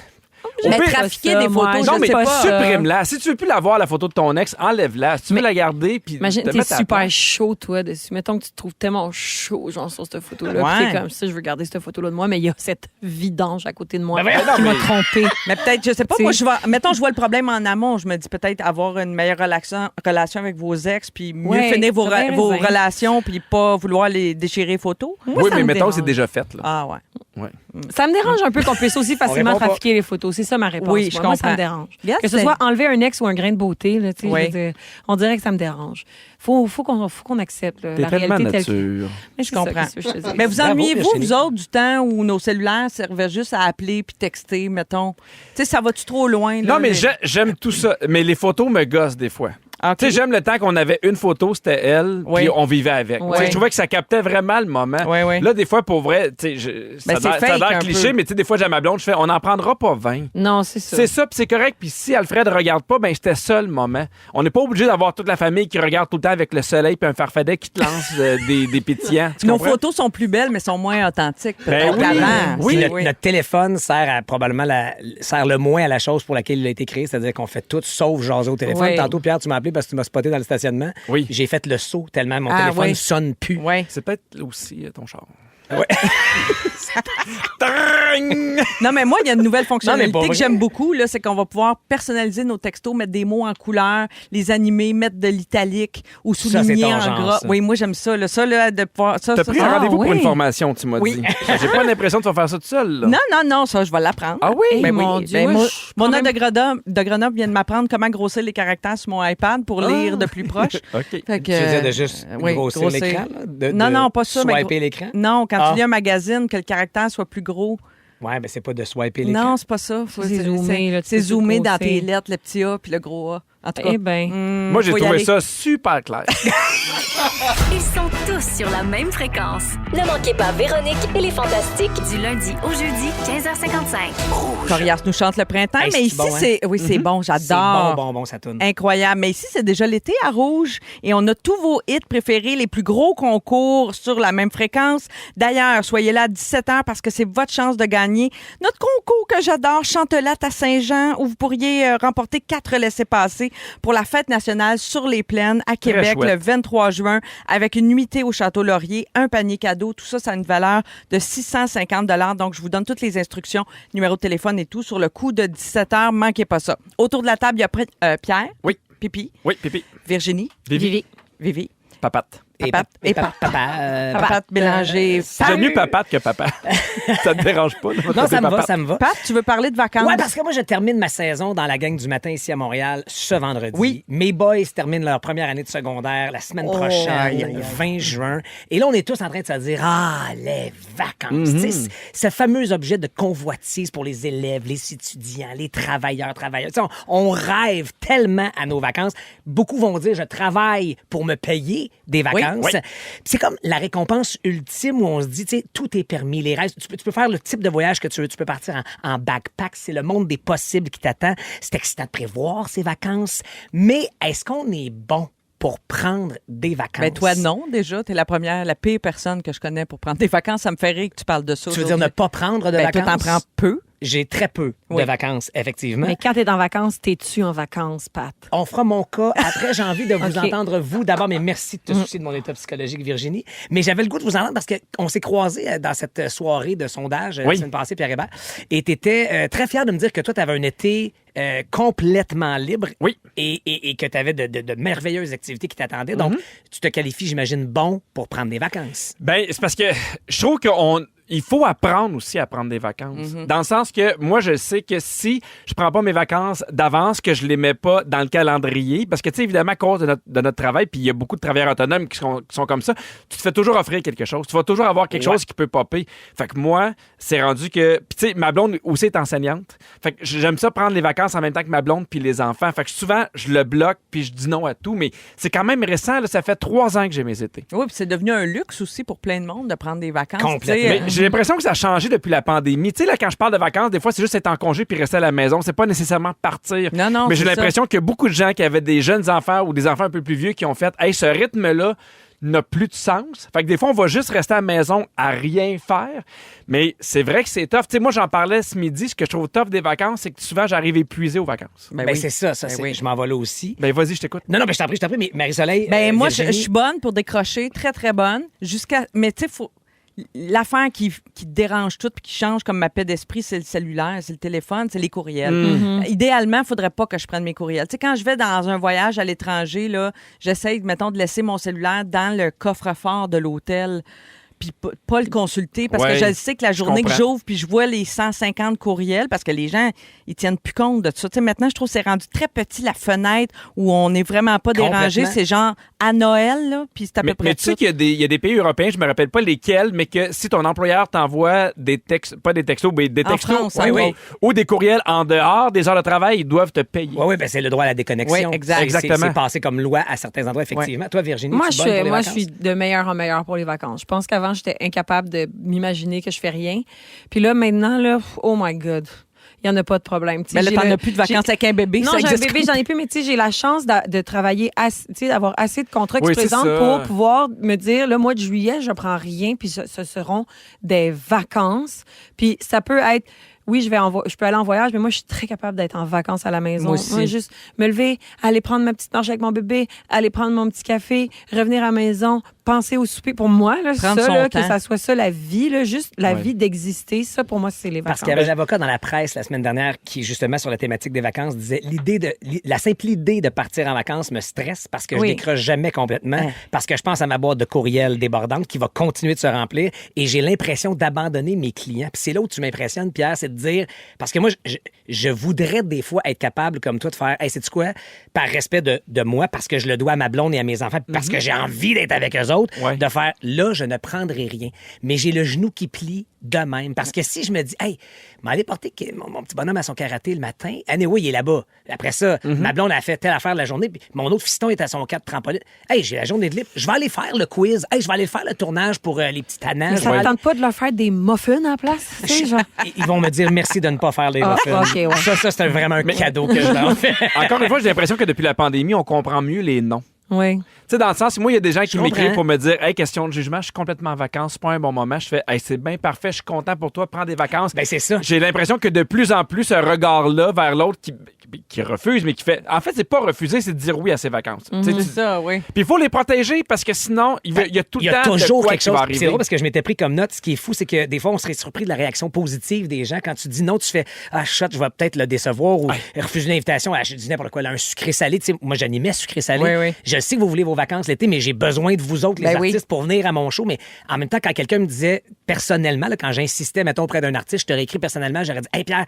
au Mais pire- trafiquer ça, des moi, photos, je Non, je mais sais pas. supprime-la. Si tu veux plus la voir, la photo de ton ex, enlève-la. Si tu veux la garder, puis Imagine, te t'es mettre à la super place. chaud, toi, dessus. Mettons que tu te trouves tellement chaud, genre, sur cette photo-là. Ouais. Puis t'es comme ça, je veux garder cette photo-là de moi, mais il y a cette vidange à côté de moi Ben voyons, qui non, m'a mais- trompée. Mais peut-être, je sais pas, T'sais- moi, mettons, je vois le problème en amont. Je me dis peut-être avoir une meilleure relation avec vos ex, puis mieux Ouais, finir vos, t'as bien vos raison. relations, puis pas vouloir les déchirer les photos. Moi, Oui, ça mais me mettons, dérange. c'est déjà fait, là. Ah ouais. Ouais. Ça me dérange un peu qu'on puisse aussi facilement répond pas. trafiquer les photos. C'est ça ma réponse. Oui, je Moi, ça comprends. me dérange. Yes, Que ce c'est- soit enlever un ex ou un grain de beauté, là, tu sais, Oui. je veux dire, on dirait que ça me dérange. Faut qu'on accepte là, T'es la tellement réalité telle qu'elle nature. Mais Je c'est ça, comprends. qu'est-ce que je te dis. Mais vous Bravo, ennuyez-vous, Virginie. vous autres, du temps où nos cellulaires servaient juste à appeler puis texter, mettons? Tu sais, ça va-tu trop loin? Là, Non, mais les- j'aime tout ça. Mais les photos me gossent des fois. OK. Tu sais, j'aime le temps qu'on avait une photo, c'était elle, Oui. puis on vivait avec. Oui. Tu sais, je trouvais que ça captait vraiment le moment. Oui, oui. Là, des fois, pour vrai, tu sais, ça Ben, c'est a l'air- ça a fake l'air un cliché, peu. mais tu sais, des fois, j'ai ma blonde, je fais, on n'en prendra pas 20. Non, c'est ça. C'est ça, puis c'est correct. Puis si Alfred regarde pas, ben c'était ça le moment. On n'est pas obligé d'avoir toute la famille qui regarde tout le temps avec le soleil puis un farfadet qui te lance des pétillants. Tu Nos comprends? photos sont plus belles, mais sont moins authentiques. Ben peut-être oui. qu'avant. Oui. Puis notre téléphone sert probablement sert le moins à la chose pour laquelle il a été créé, c'est-à-dire qu'on fait tout sauf jaser au téléphone. Oui. Tantôt, Pierre, tu m'as appelé parce que tu m'as spoté dans le stationnement. Oui. J'ai fait le saut tellement mon Ah, téléphone oui. sonne plus. Ouais. C'est peut-être aussi ton char. Ouais. Tang! Non, mais moi, il y a une nouvelle Non, mais fonctionnalité pas que vrai. j'aime beaucoup, là, c'est qu'on va pouvoir personnaliser nos textos, mettre des mots en couleur, les animer, mettre de l'italique ou Ça, souligner c'est ton en genre, gras. ça. Oui, moi, j'aime ça. Là, ça, là, de pouvoir... Ça, T'as ça, pris ça- un rendez-vous pour oui. une formation, tu m'as Oui. dit. J'ai pas l'impression de faire ça tout seul. Là. Non, ça, je vais l'apprendre. Ah oui? Ben mon oui. Dieu, Ben, moi, moi, je mon prends œil même- de Grenoble vient de m'apprendre comment grossir les caractères sur mon iPad pour lire de plus proche. OK. Fait que, Tu veux dire de juste oui, grossir l'écran? là? Non, pas ça. mais Swiper l'écran? Non, quand Ah. tu lis un magazine, que le caractère soit plus gros. Ouais, mais c'est pas de swiper l'écran. Non, c'est pas ça. C'est zoomé, là, tu C'est peux zoomé tout dans grosser. tes lettres, le petit A puis le gros A. En tout cas, Eh bien. Moi, j'ai faut y trouvé aller. ça super clair. Ils sont tous sur la même fréquence. Ne manquez pas Véronique et les Fantastiques. Du lundi au jeudi, 15h55. Corias nous chante le printemps, Hey, mais c'est ici, bon, hein? c'est... Oui, c'est bon, C'est j'adore. bon, ça tourne. Incroyable. Mais ici, c'est déjà l'été à Rouge et on a tous vos hits préférés, les plus gros concours sur la même fréquence. D'ailleurs, soyez là à 17h parce que c'est votre chance de gagner notre concours que j'adore, Chantelatte à Saint-Jean, où vous pourriez remporter 4 laissez-passer pour la fête nationale sur les plaines à Québec le chouette. 23 juin avec une nuitée au Château Laurier, un panier cadeau. Tout ça, ça a une valeur de 650 $. Donc, je vous donne toutes les instructions, numéro de téléphone et tout sur le coup de 17h. Manquez pas ça. Autour de la table, il y a Pierre. Oui. Pipi. Oui, pipi. Virginie. Vivi. Vivi. Papate. Papate. Et Et Papate Bélanger. J'aime mieux papate que papa. Ça te dérange pas? de Non, m'appeler ça me va, papate? ça me va. Pat, tu veux parler de vacances? Ouais, parce que moi, je termine ma saison dans la gang du matin ici à Montréal ce vendredi. Oui. Mes boys terminent leur première année de secondaire la semaine prochaine, aïe, aïe, le aïe. 20 juin. Et là, on est tous en train de se dire, les vacances. Tu sais, ce fameux objet de convoitise pour les élèves, les étudiants, les travailleurs. Tu sais, on rêve tellement à nos vacances. Beaucoup vont dire, je travaille pour me payer des vacances. Oui. Puis c'est comme la récompense ultime où on se dit, tu sais, tout est permis. Les rêves, tu peux faire le type de voyage que tu veux. Tu peux partir en backpack. C'est le monde des possibles qui t'attend. C'est excitant de prévoir ces vacances. Mais est-ce qu'on est bon pour prendre des vacances? Ben toi, non, déjà. T'es la pire personne que je connais pour prendre des vacances. Ça me fait rire que tu parles de ça. Tu veux dire ne aujourd'hui. pas prendre de Ben, toi, vacances? t'en prends peu. J'ai très peu Oui. de vacances, effectivement. Mais quand t'es en vacances, t'es-tu en vacances, Pat? On fera mon cas. Après, j'ai envie de vous OK. entendre, vous. D'abord, mais merci de te soucier de mon état psychologique, Virginie. Mais j'avais le goût de vous entendre parce qu'on s'est croisés dans cette soirée de sondage la Oui. semaine passée, Pierre Hébert. Et tu étais très fier de me dire que toi, tu avais un été complètement libre. Oui. Et que tu avais de merveilleuses activités qui t'attendaient. Donc, tu te qualifies, j'imagine, bon pour prendre des vacances. Ben, c'est parce que je trouve il faut apprendre aussi à prendre des vacances. Dans le sens que moi, je sais que si je prends pas mes vacances d'avance, que je les mets pas dans le calendrier, parce que, tu sais, évidemment, à cause de notre travail, puis il y a beaucoup de travailleurs autonomes qui sont comme ça, tu te fais toujours offrir quelque chose. Tu vas toujours avoir quelque chose qui peut popper. Fait que moi, c'est rendu que... Puis, tu sais, ma blonde aussi est enseignante. Fait que j'aime ça prendre les vacances en même temps que ma blonde puis les enfants. Fait que souvent, je le bloque puis je dis non à tout. Mais c'est quand même récent, là, ça fait 3 ans que j'ai mes étés. Oui, puis c'est devenu un luxe aussi pour plein de monde de prendre des vacances. Complètement. tu sais, Mais j'ai l'impression que ça a changé depuis la pandémie. Tu sais, là, quand je parle de vacances, des fois, c'est juste être en congé puis rester à la maison. C'est pas nécessairement partir. Non, Mais j'ai c'est l'impression que beaucoup de gens qui avaient des jeunes enfants ou des enfants un peu plus vieux qui ont fait « Hey, ce rythme-là n'a plus de sens. » Fait que des fois, on va juste rester à la maison à rien faire. Mais c'est vrai que c'est tough. Tu sais, moi, j'en parlais ce midi. Ce que je trouve tough des vacances, c'est que souvent, j'arrive épuisé aux vacances. Ben Ben, oui. c'est ça. Ben oui. Je m'en vais là aussi. Ben, vas-y, je t'écoute. Non, mais je t'en prie, mais Marie-Soleil. Ben moi, je Virginie, suis bonne pour décrocher, très, très bonne. Mais tu sais, faut... L'affaire qui dérange tout puis qui change comme ma paix d'esprit, c'est le cellulaire, c'est le téléphone, c'est les courriels. Idéalement, il faudrait pas que je prenne mes courriels. Tu sais, quand je vais dans un voyage à l'étranger, là, j'essaye, mettons, de laisser mon cellulaire dans le coffre-fort de l'hôtel puis pas le consulter parce Ouais, que je sais que la journée que comprends. j'ouvre puis je vois les 150 courriels parce que les gens, ils tiennent plus compte de ça. Tu sais, maintenant, je trouve que c'est rendu très petit la fenêtre où on n'est vraiment pas dérangé. Complètement. C'est genre à Noël, là, puis c'est à peu près Mais tu sais tout. qu'il y a des pays européens, je me rappelle pas lesquels, mais que si ton employeur t'envoie des textes, pas des textos, mais des En textos France, ou- hein, oui. ou des courriels en dehors des heures de travail, ils doivent te payer. Oui, ben c'est le droit à la déconnexion. Oui, exact. Exactement. C'est passé comme loi à certains endroits, effectivement. Toi, Virginie, Moi, tu es bonne pour les je vacances? suis de meilleur en meilleur pour les vacances. Je pense qu'avant, j'étais incapable de m'imaginer que je fais rien. Puis là, maintenant, là, oh my God. Il n'y en a pas de problème. Tu sais, Mais là, j'ai t'en le- as plus de vacances j'ai- avec un bébé. Non, ça j'ai un existe bébé, j'en ai plus, mais tu sais, j'ai la chance de travailler, tu sais, d'avoir assez de contrats qui Oui, se c'est présentent ça. pour pouvoir me dire, le mois de juillet, je prends rien, puis ce seront des vacances. Puis ça peut être, oui, je peux aller en voyage, mais moi, je suis très capable d'être en vacances à la maison. Moi aussi. Juste me lever, aller prendre ma petite marche avec mon bébé, aller prendre mon petit café, revenir à la maison, penser au souper. Pour moi, là, ça, Prendre son là, temps. que ça soit ça, la vie, là, juste la Ouais. vie d'exister, ça, pour moi, c'est les vacances. Parce qu'il y avait un avocat dans la presse la semaine dernière qui, justement, sur la thématique des vacances, disait la simple idée de partir en vacances me stresse parce que je Oui. décroche jamais complètement, parce que je pense à ma boîte de courriel débordante qui va continuer de se remplir et j'ai l'impression d'abandonner mes clients. Puis c'est là où tu m'impressionnes, Pierre, c'est de dire, parce que moi, je voudrais des fois être capable, comme toi, de faire, hey, sais-tu quoi, par respect de moi, parce que je le dois à ma blonde et à mes enfants, parce que j'ai envie d'être avec eux autres, Ouais. de faire, là, je ne prendrai rien. Mais j'ai le genou qui plie de même. Parce que si je me dis, hey, m'aller porter mon petit bonhomme à son karaté le matin, anyway, il est là-bas. Après ça, ma blonde a fait telle affaire de la journée, puis mon autre fiston est à son 4 trampoline. Hey, j'ai la journée de libre. Je vais aller faire le quiz. Hey, je vais aller faire le tournage pour les petits tannants. Mais Je ça vais ne aller- tente pas de leur faire des muffins en place? Tu sais, genre. Ils vont me dire merci de ne pas faire les Ah, muffins. ok, ouais. Ça, c'est vraiment un cadeau que je leur fais. Encore une fois, j'ai l'impression que depuis la pandémie, on comprend mieux les noms. Oui. Tu sais, dans le sens, moi, il y a des gens qui Je m'écrivent comprends. pour me dire, hey, question de jugement, je suis complètement en vacances, c'est pas un bon moment. Je fais, hey, c'est bien parfait, je suis content pour toi, prends des vacances. Ben, c'est ça. J'ai l'impression que de plus en plus, ce regard-là vers l'autre qui refuse, mais qui fait. En fait, c'est pas refuser, c'est de dire oui à ses vacances. Tu sais, C'est ça, oui. Puis il faut les protéger parce que sinon, il y a tout Il y le a temps de toujours quoi quelque qui va chose. arriver. C'est drôle parce que je m'étais pris comme note. Ce qui est fou, c'est que des fois, on serait surpris de la réaction positive des gens. Quand tu dis non, tu fais ah, shot, je vais peut-être le décevoir ou refuser une invitation à je dis n'importe quoi, là, un sucré salé. Tu sais, moi, j'animais sucré salé. Oui, oui. Je sais que vous voulez vos vacances l'été, mais j'ai besoin de vous autres, les Ben oui. artistes, pour venir à mon show. Mais en même temps, quand quelqu'un me disait personnellement, là, quand j'insistais, mettons, auprès d'un artiste, je t'aurais écrit personnellement, j'aurais dit hey Pierre,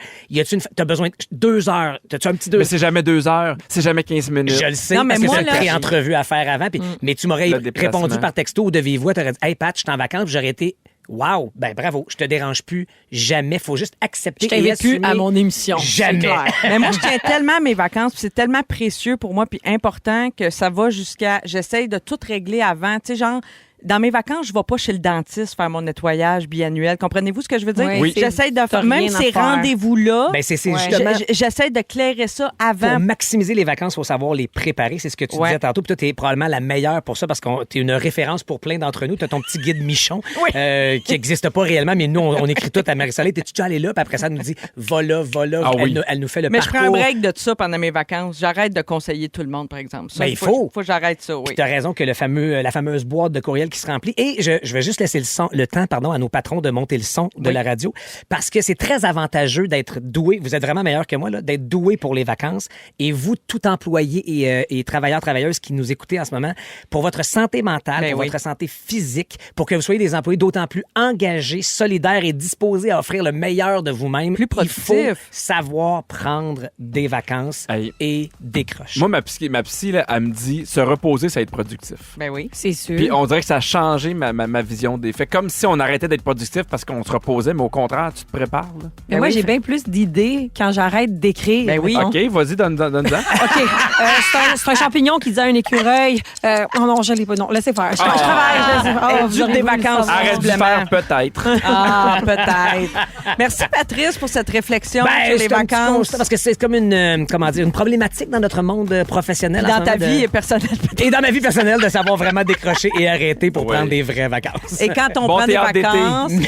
t'as besoin de 2 heures. T'as-tu un petit 2 Mais c'est jamais 2 heures, c'est jamais 15 minutes. Je le sais, Non, mais parce que moi, c'est une là, pré-entrevue à faire avant. Mais tu m'aurais Le déplacement. répondu par texto ou de vive voix, tu aurais dit hey Pat, je suis en vacances, puis j'aurais été wow, ben bravo, je te dérange plus jamais. Faut juste accepter Je t'invite et plus assumer. à mon émission. Jamais. C'est clair. Mais moi, je tiens tellement à mes vacances, puis c'est tellement précieux pour moi, puis important que ça va jusqu'à... J'essaye de tout régler avant. Tu sais, genre, dans mes vacances, je ne vais pas chez le dentiste faire mon nettoyage biannuel. Comprenez-vous ce que je veux dire? Oui. J'essaye de T'as faire... Même rien à ces faire. rendez-vous-là, Ben, c'est Ouais. justement... j'essaie de clairer ça avant. Pour maximiser les vacances, il faut savoir les préparer. C'est ce que tu disais tantôt. Puis toi, tu es probablement la meilleure pour ça parce que tu es une référence pour plein d'entre nous. Tu as ton petit guide Michon qui n'existe pas réellement, mais nous, on écrit tout à Marie-Soleil. T'es-tu déjà allé là? Puis après ça, elle nous dit va là, va là. Ah oui. Elle nous fait le Mais je parcours. prends un break de tout ça pendant mes vacances. J'arrête de conseiller tout le monde, par exemple. Ça, Ben, il faut. que j'arrête ça, oui. Tu as raison que la fameuse boîte de courriel qui se remplit. Et je vais juste laisser le temps à nos patrons de monter le son de la radio parce que c'est très avantageux d'être doué. Vous êtes vraiment meilleur que moi, là, d'être doué pour les vacances. Et vous, tout employé et travailleurs, travailleuses qui nous écoutez en ce moment, pour votre santé mentale, Ben pour oui. votre santé physique, pour que vous soyez des employés d'autant plus engagés, solidaires et disposés à offrir le meilleur de vous-même, Plus il productif. faut savoir prendre des vacances Hey. et décrocher. Moi, ma psy, là, elle me dit se reposer, ça va être productif. Ben oui. C'est sûr. Puis on dirait que ça a changé ma vision des faits. Comme si on arrêtait d'être productif parce qu'on se reposait, mais au contraire, tu te prépares. Là. Mais Ben moi, oui, j'ai bien plus d'idées quand j'arrête d'écrire. Ben oui. mettons. OK, vas-y, donne-en. OK. C'est un champignon qui dit à un écureuil. Oh non, je l'ai pas. Non, laissez faire. Je travaille. Je laisse faire. Elle dure des vacances. Arrête de Visiblement. faire peut-être. Ah, peut-être. Merci, Patrice, pour cette réflexion sur les c'est un petit vacances. constat, parce que c'est comme une problématique dans notre monde professionnel. en Dans ce ta moment vie personnelle. et dans ma vie personnelle de savoir vraiment décrocher et arrêter pour Oui. prendre des vraies vacances. Et quand on Bon prend des théâtre d'été. vacances... Oui,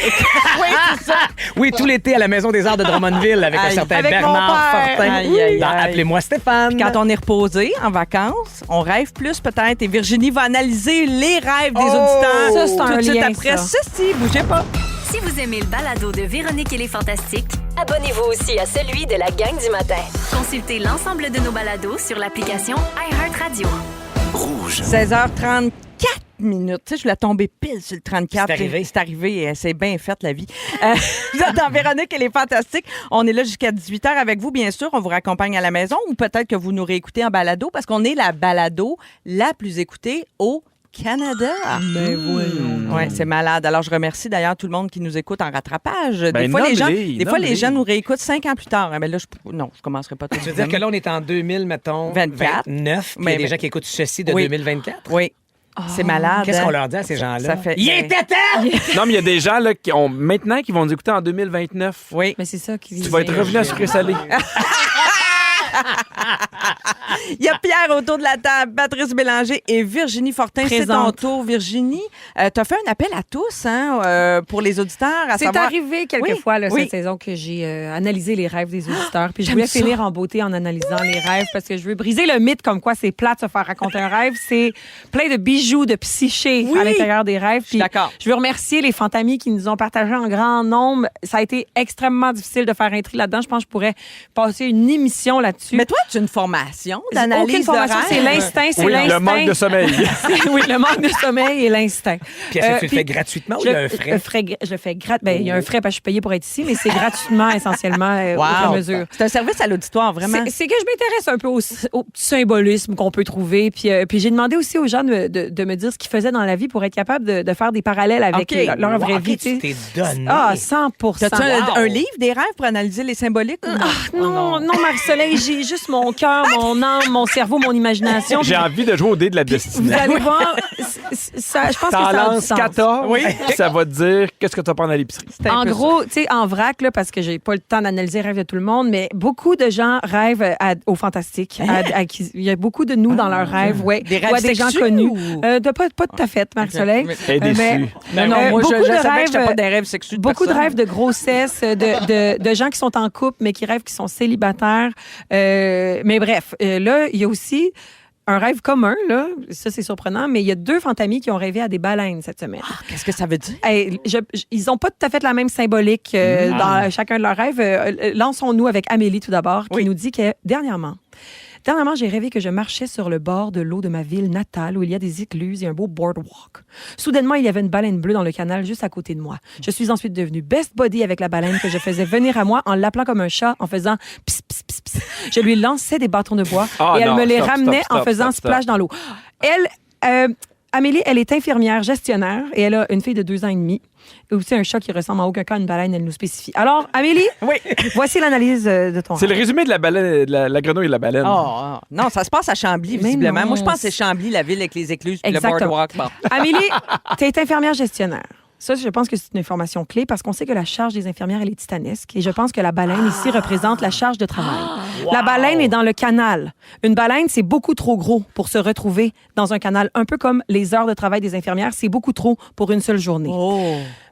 c'est ça. Oui, tout l'été à la Maison des Arts de Drummondville avec un Aïe. certain Avec mon Bernard père. Fortin. Aïe, aïe, Dans aïe. Appelez-moi Stéphane. Quand on est reposé en vacances, on rêve plus peut-être. Et Virginie va analyser les rêves des auditeurs. Ça, c'est tout un de suite lien, après. ça. Ceci, bougez pas. Si vous aimez le balado de Véronique et les Fantastiques, Abonnez-vous aussi à celui de la gang du matin. consultez l'ensemble de nos balados sur l'application iHeartRadio. 16h34 minutes. Tu sais, je voulais tomber pile sur le 34. C'est arrivé. C'est arrivé. C'est bien fait, la vie. Vous êtes dans Véronique, elle est fantastique. On est là jusqu'à 18h avec vous, bien sûr. On vous raccompagne à la maison ou peut-être que vous nous réécoutez en balado parce qu'on est la balado la plus écoutée au Canada. Mais voyons. Oui, c'est malade. Alors, je remercie d'ailleurs tout le monde qui nous écoute en rattrapage. Des Ben, fois, les gens, nomme-les. nous réécoutent 5 ans plus tard. Mais là, je commencerai pas tout Tu veux dire que là, on est en 2000, mettons, 24. 29, puis il y Mais- a des gens qui écoutent ceci de Oui. 2024? Oui. C'est malade. Qu'est-ce hein? qu'on leur dit à ces gens-là? Ça fait- Il était temps! Non, mais il y a des gens là, qui ont maintenant qui vont nous écouter en 2029. Oui. Mais c'est ça qui Tu vas être revenu à sucré salé. Il y a Pierre autour de la table, Patrice Bélanger et Virginie Fortin. C'est ton Présente. tour, Virginie. Tu as fait un appel à tous pour les auditeurs. C'est arrivé quelquefois cette saison que j'ai analysé les rêves des auditeurs. Puis je voulais finir en beauté en analysant les rêves parce que je veux briser le mythe comme quoi c'est plate de se faire raconter un rêve. C'est plein de bijoux, de psyché à l'intérieur des rêves. Puis d'accord. je veux remercier les fantamis qui nous ont partagé en grand nombre. Ça a été extrêmement difficile de faire un tri là-dedans. Je pense que je pourrais passer une émission là-dessus. Mais toi, tu as une formation d'analyse Aucune formation, de rêve. c'est l'instinct, c'est Oui, l'instinct. le manque de sommeil. Oui, le manque de sommeil et l'instinct. Puis est-ce que tu le puis fais gratuitement ou il y a un frais? Je le fais gratuitement. Il y a un frais parce que je suis payée pour être ici, mais c'est gratuitement essentiellement au fur et à mesure. C'est un service à l'auditoire, vraiment. C'est que je m'intéresse un peu au petit symbolisme qu'on peut trouver. Puis j'ai demandé aussi aux gens de me dire ce qu'ils faisaient dans la vie pour être capable de faire des parallèles avec OK. leur vraie vie. Tu t'es donné. Ah, 100%. T'as-tu un livre des rêves pour analyser les symboliques? Ou non? Non, Marie-Soleil, j'ai juste mon cœur, mon âme, mon cerveau, mon imagination. J'ai envie de jouer au dé de la Vous destinée. allez voir, je pense que T'en ça a du lances sens. 14, ça va te dire qu'est-ce que tu vas prendre à l'épicerie. En gros, tu sais, en vrac, là, parce que j'ai pas le temps d'analyser les rêves de tout le monde, mais beaucoup de gens rêvent au fantastique. Il y a beaucoup de nous dans leurs rêves, ouais. Des rêves Ou à des gens sexuels connus. ou- Pas tout à fait, Marie-Soleil. Elle est déçue. Non, moi, beaucoup je de savais que j'étais rêves, pas des rêves sexuels de Beaucoup de personne. rêves de grossesse, de gens qui sont en couple, mais qui rêvent qu'ils sont célibataires. Mais bref, là, il y a aussi un rêve commun, là. Ça, c'est surprenant, mais il y a 2 fantamis qui ont rêvé à des baleines cette semaine. Qu'est-ce que ça veut dire? Hey, ils n'ont pas tout à fait la même symbolique dans chacun de leurs rêves. Lançons-nous avec Amélie tout d'abord, qui nous dit que dernièrement, j'ai rêvé que je marchais sur le bord de l'eau de ma ville natale où il y a des écluses et un beau boardwalk. Soudainement, il y avait une baleine bleue dans le canal juste à côté de moi. Je suis ensuite devenue best buddy avec la baleine que je faisais venir à moi en l'appelant comme un chat, en faisant pss, pss, pss, pss. Je lui lançais des bâtons de bois et elle me les ramenait en faisant splash dans l'eau. Amélie, elle est infirmière gestionnaire et elle a une fille de 2 ans et demi. Et aussi un chat qui ressemble en aucun cas à une baleine, elle nous spécifie. Alors, Amélie, voici l'analyse de ton C'est le rêve. résumé de la baleine, de la grenouille et de la baleine. Non, ça se passe à Chambly, Mais visiblement. non. Moi, je pense que c'est Chambly, la ville avec les écluses puis le Exactement. boardwalk. Bon. Amélie, tu es infirmière gestionnaire. Ça, je pense que c'est une information clé parce qu'on sait que la charge des infirmières, elle est titanesque. Et je pense que la baleine ici représente la charge de travail. La baleine est dans le canal. Une baleine, c'est beaucoup trop gros pour se retrouver dans un canal. Un peu comme les heures de travail des infirmières, c'est beaucoup trop pour une seule journée.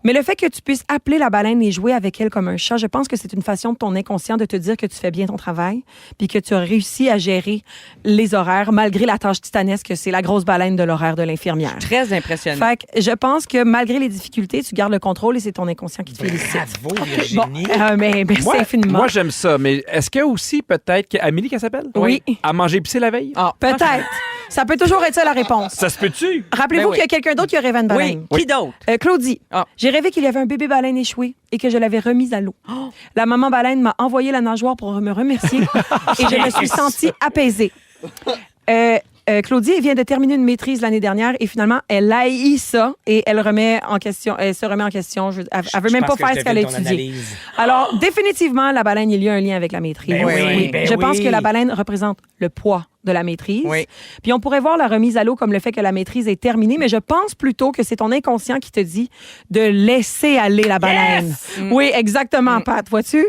Mais le fait que tu puisses appeler la baleine et jouer avec elle comme un chat, je pense que c'est une façon de ton inconscient de te dire que tu fais bien ton travail puis que tu as réussi à gérer les horaires malgré la tâche titanesque que c'est la grosse baleine de l'horaire de l'infirmière. Très impressionnant. Fait que je pense que malgré les difficultés, tu gardes le contrôle et c'est ton inconscient qui te félicite. Bravo, Virginie. Mais merci infiniment. Moi, j'aime ça. Mais est-ce que aussi, peut-être, Amélie, qu'elle s'appelle? Oui. A mangé épicé la veille? Peut-être. Ça peut toujours être ça la réponse. Ça se peut-tu? Rappelez-vous Ben oui. qu'il y a quelqu'un d'autre qui a rêvé à une baleine. Qui d'autre? Claudie, j'ai rêvé qu'il y avait un bébé baleine échoué et que je l'avais remise à l'eau. La maman baleine m'a envoyé la nageoire pour me remercier et je me suis sentie apaisée. Claudie, elle vient de terminer une maîtrise l'année dernière et finalement, elle haït ça et elle se remet en question. Elle veut même pas faire ce qu'elle a étudié. Alors, définitivement, la baleine, il y a un lien avec la maîtrise. Ben oui, ben Je pense oui. que la baleine représente le poids de la maîtrise. Oui. Puis on pourrait voir la remise à l'eau comme le fait que la maîtrise est terminée, mais je pense plutôt que c'est ton inconscient qui te dit de laisser aller la baleine. Oui, exactement, Pat. Vois-tu?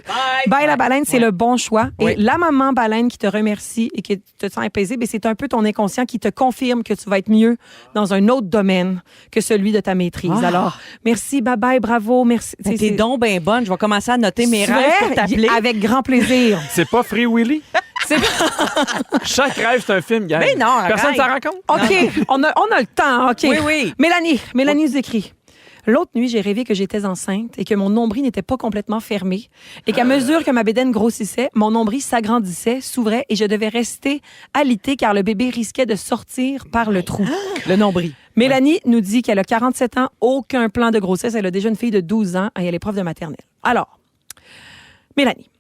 Bye la baleine, c'est le bon choix. Oui. Et la maman baleine qui te remercie et qui te sent apaisée, ben, c'est un peu ton inconscient qui te confirme que tu vas être mieux dans un autre domaine que celui de ta maîtrise. Alors, merci, bye-bye, bravo, merci. Mais t'es donc bien bonne. Je vais commencer à noter mes Tu rêves pour vois? t'appeler. Avec grand plaisir. C'est pas Free Willy? Chaque rêve, c'est un film, gang. Mais non, Personne arrête. s'en rend compte? OK, on a le temps. OK. Oui. Mélanie nous écrit. L'autre nuit, j'ai rêvé que j'étais enceinte et que mon nombril n'était pas complètement fermé et qu'à mesure que ma bédaine grossissait, mon nombril s'agrandissait, s'ouvrait et je devais rester alitée car le bébé risquait de sortir par le trou. Le nombril. Mélanie nous dit qu'elle a 47 ans, aucun plan de grossesse. Elle a déjà une fille de 12 ans et elle est prof de maternelle. Alors, Mélanie,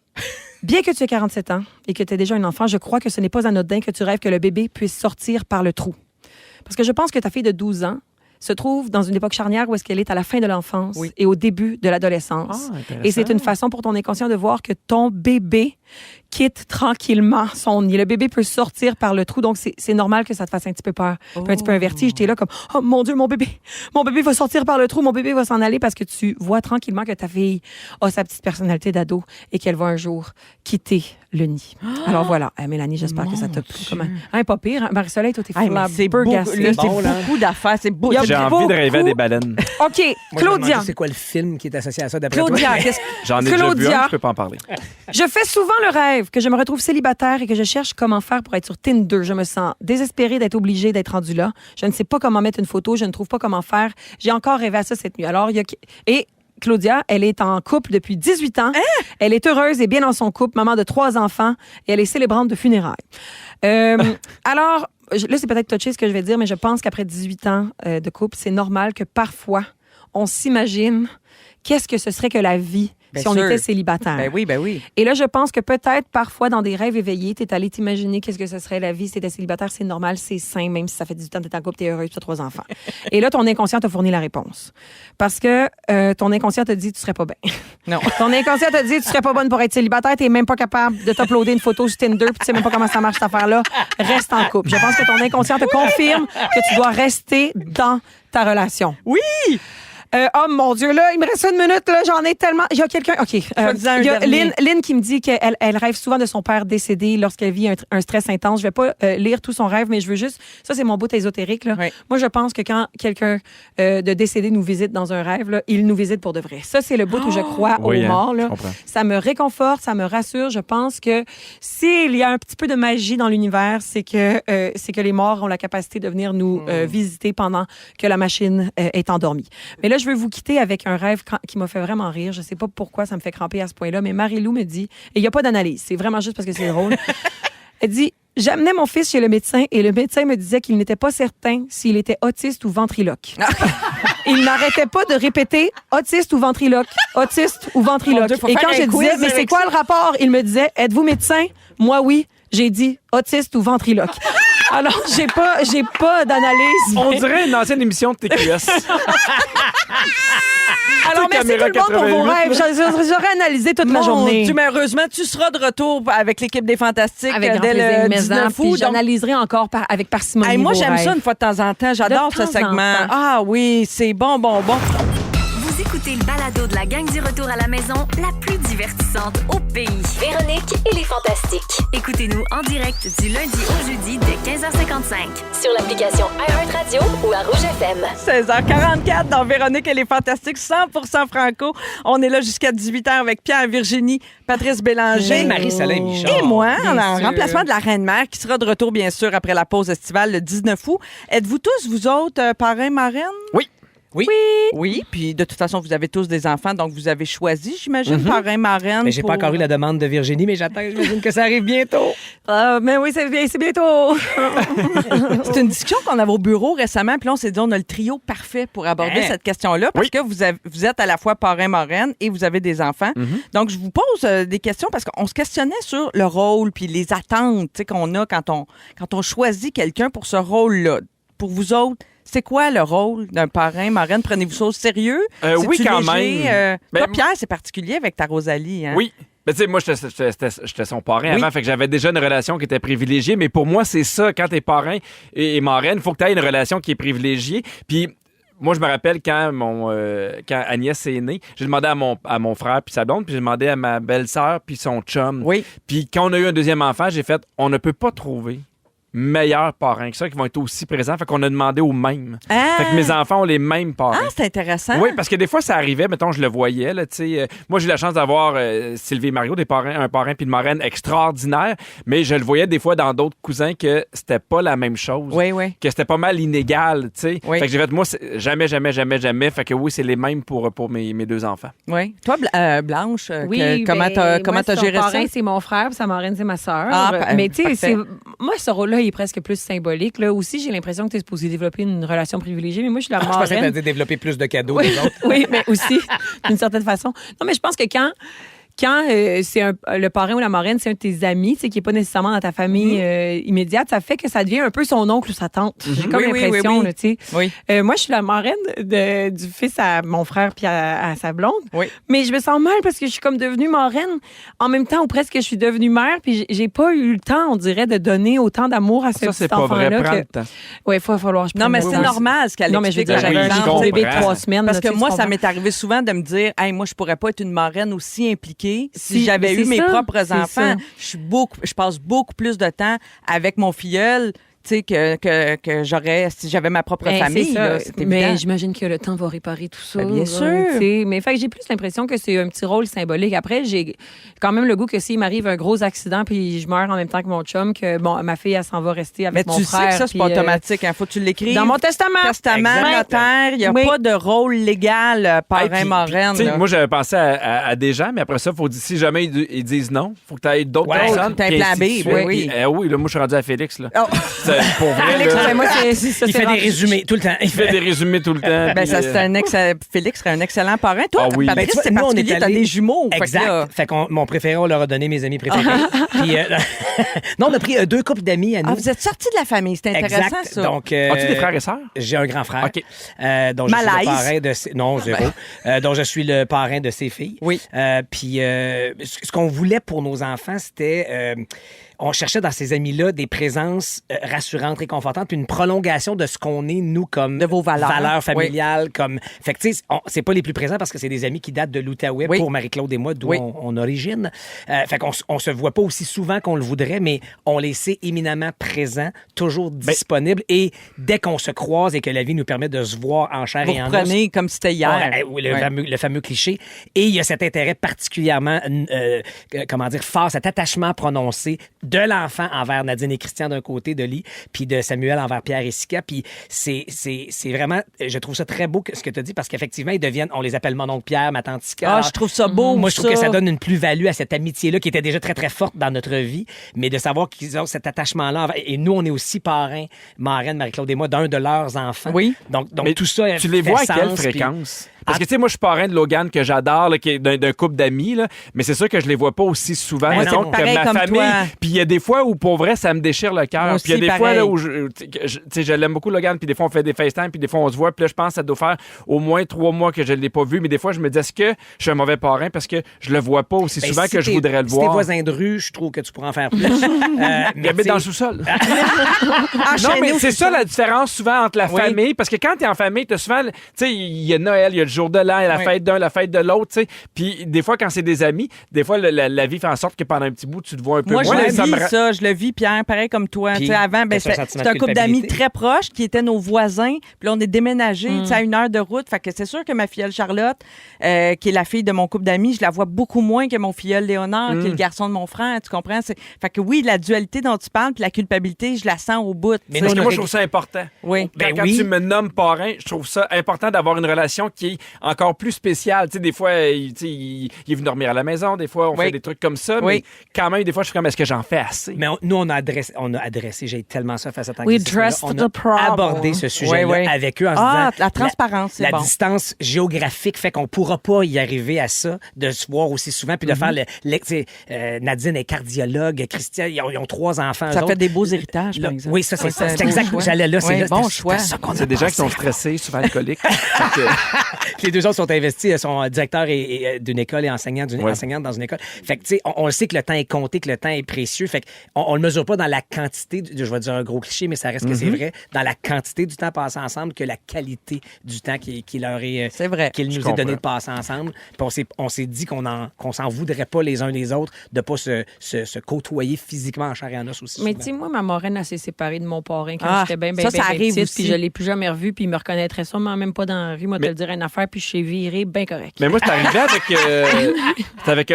bien que tu aies 47 ans et que tu aies déjà un enfant, je crois que ce n'est pas anodin que tu rêves que le bébé puisse sortir par le trou. Parce que je pense que ta fille de 12 ans se trouve dans une époque charnière où est-ce qu'elle est à la fin de l'enfance et au début de l'adolescence. Et c'est une façon pour ton inconscient de voir que ton bébé quitte tranquillement son nid. Le bébé peut sortir par le trou, donc c'est normal que ça te fasse un petit peu peur, puis un petit peu un vertige. T'es là comme, oh mon Dieu, mon bébé va sortir par le trou, mon bébé va s'en aller, parce que tu vois tranquillement que ta fille a sa petite personnalité d'ado et qu'elle va un jour quitter le nid. Alors voilà, Mélanie, j'espère que ça t'a plu. Pas pire. Marie-Soleil, toi, t'es c'est beaucoup d'affaires. C'est beau. J'ai envie de rêver à des baleines. OK, Claudia. C'est quoi le film qui est associé à ça d'après toi? Claudia, J'en ai déjà vu un, je peux pas en parler. Je fais souvent le rêve que je me retrouve célibataire et que je cherche comment faire pour être sur Tinder. Je me sens désespérée d'être obligée d'être rendue là. Je ne sais pas comment mettre une photo. Je ne trouve pas comment faire. J'ai encore rêvé à ça cette nuit. Alors, et Claudia, elle est en couple depuis 18 ans. Elle est heureuse et bien dans son couple, maman de 3 enfants, et elle est célébrante de funérailles. Alors, là, c'est peut-être touché ce que je vais dire, mais je pense qu'après 18 ans de couple, c'est normal que parfois, on s'imagine qu'est-ce que ce serait que la vie si on était célibataire. Ben oui. Et là, je pense que peut-être, parfois, dans des rêves éveillés, t'es allé t'imaginer qu'est-ce que ce serait la vie si t'étais célibataire. C'est normal, c'est sain, même si ça fait 18 ans que t'es en couple, t'es heureuse, t'as 3 enfants. Et là, ton inconscient t'a fourni la réponse. Parce que ton inconscient t'a dit tu serais pas bien. Non. Ton inconscient t'a dit tu serais pas bonne pour être célibataire, t'es même pas capable de t'uploader une photo sur Tinder, puis tu sais même pas comment ça marche cette affaire-là. Reste en couple. Je pense que ton inconscient te confirme que tu dois rester dans ta relation. Oui! Oh mon Dieu, là, il me reste 1 minute, là, j'en ai tellement. Il y a quelqu'un. OK. Il y a Lynn qui me dit qu'elle rêve souvent de son père décédé lorsqu'elle vit un stress intense. Je vais pas lire tout son rêve, mais je veux juste. Ça, c'est mon bout ésotérique, là. Oui. Moi, je pense que quand quelqu'un de décédé nous visite dans un rêve, là, il nous visite pour de vrai. Ça, c'est le bout où je crois aux morts, là. Ça me réconforte, ça me rassure. Je pense que s'il y a un petit peu de magie dans l'univers, c'est que les morts ont la capacité de venir nous visiter pendant que la machine est endormie. Mais là, je veux vous quitter avec un rêve qui m'a fait vraiment rire. Je sais pas pourquoi ça me fait cramper à ce point-là, mais Marie-Lou me dit, et il n'y a pas d'analyse, c'est vraiment juste parce que c'est drôle. Elle dit, j'amenais mon fils chez le médecin et le médecin me disait qu'il n'était pas certain s'il était autiste ou ventriloque. Il n'arrêtait pas de répéter autiste ou ventriloque, autiste ou ventriloque. Et quand je disais, mais c'est quoi le rapport? Il me disait, êtes-vous médecin? Moi, oui. J'ai dit autiste ou ventriloque. Alors, j'ai pas d'analyse. On dirait une ancienne émission de TQS. Alors, merci tout le monde pour vos rêves. J'aurais analysé toute la journée. Dieu, mais heureusement, tu seras de retour avec l'équipe des Fantastiques dès le 19 août. J'analyserai encore avec parcimonie. Moi, j'aime ça une fois de temps en temps. J'adore ce segment. Ah oui, c'est bon. Vous écoutez le balado de la gang du retour à la maison, la plus divertissante au pays. Véronique et les Fantastiques. Écoutez-nous en direct du lundi au jeudi dès 15h55. Sur l'application iHeartRadio ou à Rouge FM. 16h44 dans Véronique et les Fantastiques, 100% franco. On est là jusqu'à 18h avec Pierre, Virginie, Patrice Bélanger. Et Marie-Soleil Michon. Et moi, en remplacement de la Reine-Mère, qui sera de retour, bien sûr, après la pause estivale le 19 août. Êtes-vous tous, vous autres, parrains, marraines? Oui, puis de toute façon, vous avez tous des enfants, donc vous avez choisi, j'imagine, parrain, marraine. Mais j'ai pas encore eu la demande de Virginie, mais j'attends, j'imagine que ça arrive bientôt. Mais oui, c'est bientôt. C'est une discussion qu'on avait au bureau récemment, puis là, on s'est dit, on a le trio parfait pour aborder cette question-là, parce que vous êtes à la fois parrain, marraine et vous avez des enfants. Donc, je vous pose des questions, parce qu'on se questionnait sur le rôle, puis les attentes qu'on a quand on choisit quelqu'un pour ce rôle-là. Pour vous autres, c'est quoi le rôle d'un parrain, marraine? Prenez-vous ça au sérieux? Oui, quand même. Toi, Pierre, c'est particulier avec ta Rosalie. Hein? Oui. Mais tu sais, moi, j'étais son parrain avant, fait que j'avais déjà une relation qui était privilégiée. Mais pour moi, c'est ça, quand t'es parrain et marraine, il faut que tu aies une relation qui est privilégiée. Puis moi, je me rappelle quand Agnès est née, j'ai demandé à mon frère puis sa blonde, puis j'ai demandé à ma belle-sœur puis son chum. Oui. Puis quand on a eu un deuxième enfant, j'ai fait, on ne peut pas trouver meilleurs parrains que ça qui vont être aussi présents. Fait qu'on a demandé aux mêmes. Fait que mes enfants ont les mêmes parrains. Ah, c'est intéressant. Oui, parce que des fois, ça arrivait, mettons, je le voyais, là, tu sais. Moi, j'ai eu la chance d'avoir Sylvie et Mario, un parrain puis une marraine extraordinaire, mais je le voyais des fois dans d'autres cousins que c'était pas la même chose. Oui. Que c'était pas mal inégal, tu sais. Oui. Fait que j'ai fait, moi, jamais. Fait que oui, c'est les mêmes pour mes 2 enfants. Oui. Toi, Blanche, Oui, comment t'as géré ça? Mon parrain, c'est mon frère, puis sa marraine, c'est ma sœur. Mais tu sais, moi, ce rôle-là, il est presque plus symbolique. Là aussi, j'ai l'impression que tu es supposé développer une relation privilégiée, mais moi, je suis la marraine. Je pensais que tu développer plus de cadeaux des autres. Oui, mais aussi, d'une certaine façon. Non, mais je pense que quand quand c'est le parrain ou la marraine, c'est un de tes amis, tu sais, qui n'est pas nécessairement dans ta famille immédiate, ça fait que ça devient un peu son oncle ou sa tante. J'ai comme l'impression, là, tu sais. Oui. Moi, je suis la marraine du fils à mon frère puis à sa blonde. Oui. Mais je me sens mal parce que je suis comme devenue marraine en même temps ou presque je suis devenue mère puis j'ai pas eu le temps, on dirait, de donner autant d'amour à ce Ça, c'est petit pas vrai. enfant-là. Prends le temps. Oui, il va falloir que je Non, mais prenne c'est le temps. normal ce qu'elle Non, mais je veux explique. dire, j'avais Oui, un je petit bébé de comprends. 3 semaines. Parce là, que tu sais, moi, tu ça comprends? m'est arrivé souvent de me dire, hey, moi, je pourrais pas être une marraine aussi impliquée si j'avais c'est eu mes ça, propres c'est enfants. ça. Je passe beaucoup plus de temps avec mon filleul, tu sais, que j'aurais si j'avais ma propre Ben, famille. c'est ça. Là, c'est Mais évident. j'imagine que le temps va réparer tout ça. Ben, bien là, sûr. tu sais. Mais fait que j'ai plus l'impression que c'est un petit rôle symbolique. Après, j'ai quand même le goût que s'il m'arrive un gros accident puis je meurs en même temps que mon chum, que bon, ma fille, elle s'en va rester avec Mais mon tu frère. sais que ça, c'est puis, pas automatique. Faut que tu l'écrives. dans mon testament. Testament, Exact. notaire, il n'y a Oui. pas de rôle légal Hey, puis- parrain-marraine. puis, tu sais, là. moi, j'avais pensé à des gens, mais après ça, faut si jamais ils disent non, faut que tu aies d'autres Ouais, personnes. t'as un puis plan ainsi B, de suite. oui, oui. Puis, oui, là, moi, je suis rendu à Félix. Là. Oh. C'est- pour vrai, Alex, là, moi, ça, Il c'est fait des rendu- résumés tout le temps. il fait des résumés tout le temps. Ben, puis, ça, Félix serait un excellent parrain. Toi, Ah oui. Patrice, Ben, tu vois, c'est nous, on est particulier, t'as allés- des jumeaux. Fait que Exact. là- Fait qu'on mon préféré, on leur a donné mes amis préférés. Puis, non, on a pris 2 couples d'amis à nous. Ah, vous êtes sortis de la famille, c'est intéressant, Exact. ça. Donc, As-tu des frères et sœurs? J'ai un grand frère. OK. Dont je suis Malaise. le parrain de ses... Non, zéro. Dont je suis le parrain de ses filles. Oui. Puis ce qu'on voulait pour nos enfants, c'était... on cherchait dans ces amis-là des présences rassurantes, réconfortantes, puis une prolongation de ce qu'on est, nous, comme De vos valeurs. familiales. Comme... Fait que, tu sais, c'est pas les plus présents parce que c'est des amis qui datent de l'Outaouais Oui. pour Marie-Claude et moi, d'où Oui. on origine. Fait qu'on on se voit pas aussi souvent qu'on le voudrait, mais on les sait éminemment présents, toujours disponibles. Et dès qu'on se croise et que la vie nous permet de se voir en chair Vous et en os, reprenez comme si c'était hier. oui, le, Ouais. le fameux cliché. Et il y a cet intérêt particulièrement, comment dire, fort, cet attachement prononcé de l'enfant envers Nadine et Christian d'un côté de Lee, puis de Samuel envers Pierre et Sika. Puis c'est vraiment, je trouve ça très beau ce que tu as dit, parce qu'effectivement, ils deviennent, on les appelle mon oncle Pierre, ma tante Sika. Ah, Alors, je trouve ça beau, moi, je trouve que ça donne une plus-value à cette amitié-là qui était déjà très, très forte dans notre vie, mais de savoir qu'ils ont cet attachement-là. Et nous, on est aussi parrains, marraines, Marie-Claude et moi, d'un de leurs enfants. Oui. Donc Mais tout ça tu les fait vois à quelle sens, puis- fréquence? Parce que, tu sais, moi, je suis parrain de Logan que j'adore, là, qui est d'un couple d'amis, là, mais c'est sûr que je les vois pas aussi souvent Ben mettons, non. que Pareil ma comme famille. toi. Puis il y a des fois où, pour vrai, ça me déchire le cœur. Moi Puis il y a aussi, des fois là, pareil. où tu sais, je l'aime beaucoup, Logan, puis des fois, on fait des FaceTime, puis des fois, on se voit, puis là, je pense que ça doit faire au moins 3 mois que je l'ai pas vu, mais des fois, je me dis, est-ce que je suis un mauvais parrain parce que je le vois pas aussi Ben, souvent si que je t'es- voudrais le si t'es voir. voisin de rue, je trouve que tu pourras en faire plus. Il habite dans le sous-sol. Non, Enchaînez mais au c'est ça sous-sol. la différence souvent entre la Oui. famille. Parce que quand t'es en famille, t'as souvent, tu sais, il y a Noël, il y a le jour de l'an, il y a la Oui. fête d'un, la fête de l'autre, tu sais. Puis des fois, quand c'est des amis, des fois, la vie fait en sorte que pendant un petit bout, tu te vois un peu Moi, je moins. le Ça me vis, ça. Je le vis, Pierre, pareil comme toi. Puis, Tu sais, avant, ben, t'as un c'était sentiment c'était de un couple d'amis culpabilité. très proches qui étaient nos voisins. Puis là, on est déménagés, tu sais, à 1 heure de route. Fait que c'est sûr que ma filleule Charlotte, qui est la fille de mon couple d'amis, je la vois beaucoup moins que mon filleul Léonard, qui est le garçon de mon frère. Tu comprends? Fait que oui, la dualité dont tu parles, puis la culpabilité, je la sens au bout. tu Mais sais. Parce on que a moi, rég- je trouve ça important. Oui. Quand, Ben quand oui. tu me nommes parrain, je trouve ça important d'avoir une relation qui est encore plus spéciale. Tu sais, des fois, tu sais, il est venu dormir à la maison, des fois, on Oui. fait des trucs comme ça, Oui. mais quand même, des fois, je suis comme, est-ce que j'en fais assez? Mais nous, on a adressé, j'ai tellement ça face à tant We dressed on the a problem. abordé ce sujet-là Oui, oui. avec eux en se Ah, disant... la transparence, c'est La bon. distance géographique fait qu'on pourra pas y arriver à ça, de se voir aussi souvent, puis de faire tu sais, Nadine est cardiologue, Christian, ils ont 3 enfants. Ça eux fait autres. des beaux héritages, Là, par exemple. oui, ça, c'est Ouais, ça. un C'est beau exact. choix. J'allais là, c'est Oui, là. bon c'était choix. ça qu'on a C'est des gens qui sont pensé. stressés, souvent alcooliques. Fait que- Les 2 autres sont investis, sont directeurs d'une école et enseignantes dans une école. Fait que, tu sais, on le sait que le temps est compté, que le temps est précieux. Fait qu'on le mesure pas dans la quantité, je vais dire un gros cliché, mais ça reste que c'est vrai, dans la quantité du temps passé ensemble que la qualité du temps qui leur est, C'est vrai. qu'il nous est comprends. donné de passer ensemble. Puis on s'est dit qu'on s'en voudrait pas les uns les autres de pas se côtoyer physiquement en chair et en os aussi. Mais souvent. tu sais, moi, ma marraine, elle s'est séparée de mon parrain quand Ah, j'étais bien, ça, ça arrive petite. aussi. Puis je l'ai plus jamais revu, puis il me reconnaîtrait sûrement même pas dans la rue. Moi, te le dire une affaire, puis je suis virée bien correct. Mais moi, c'est arrivé avec, c'est avec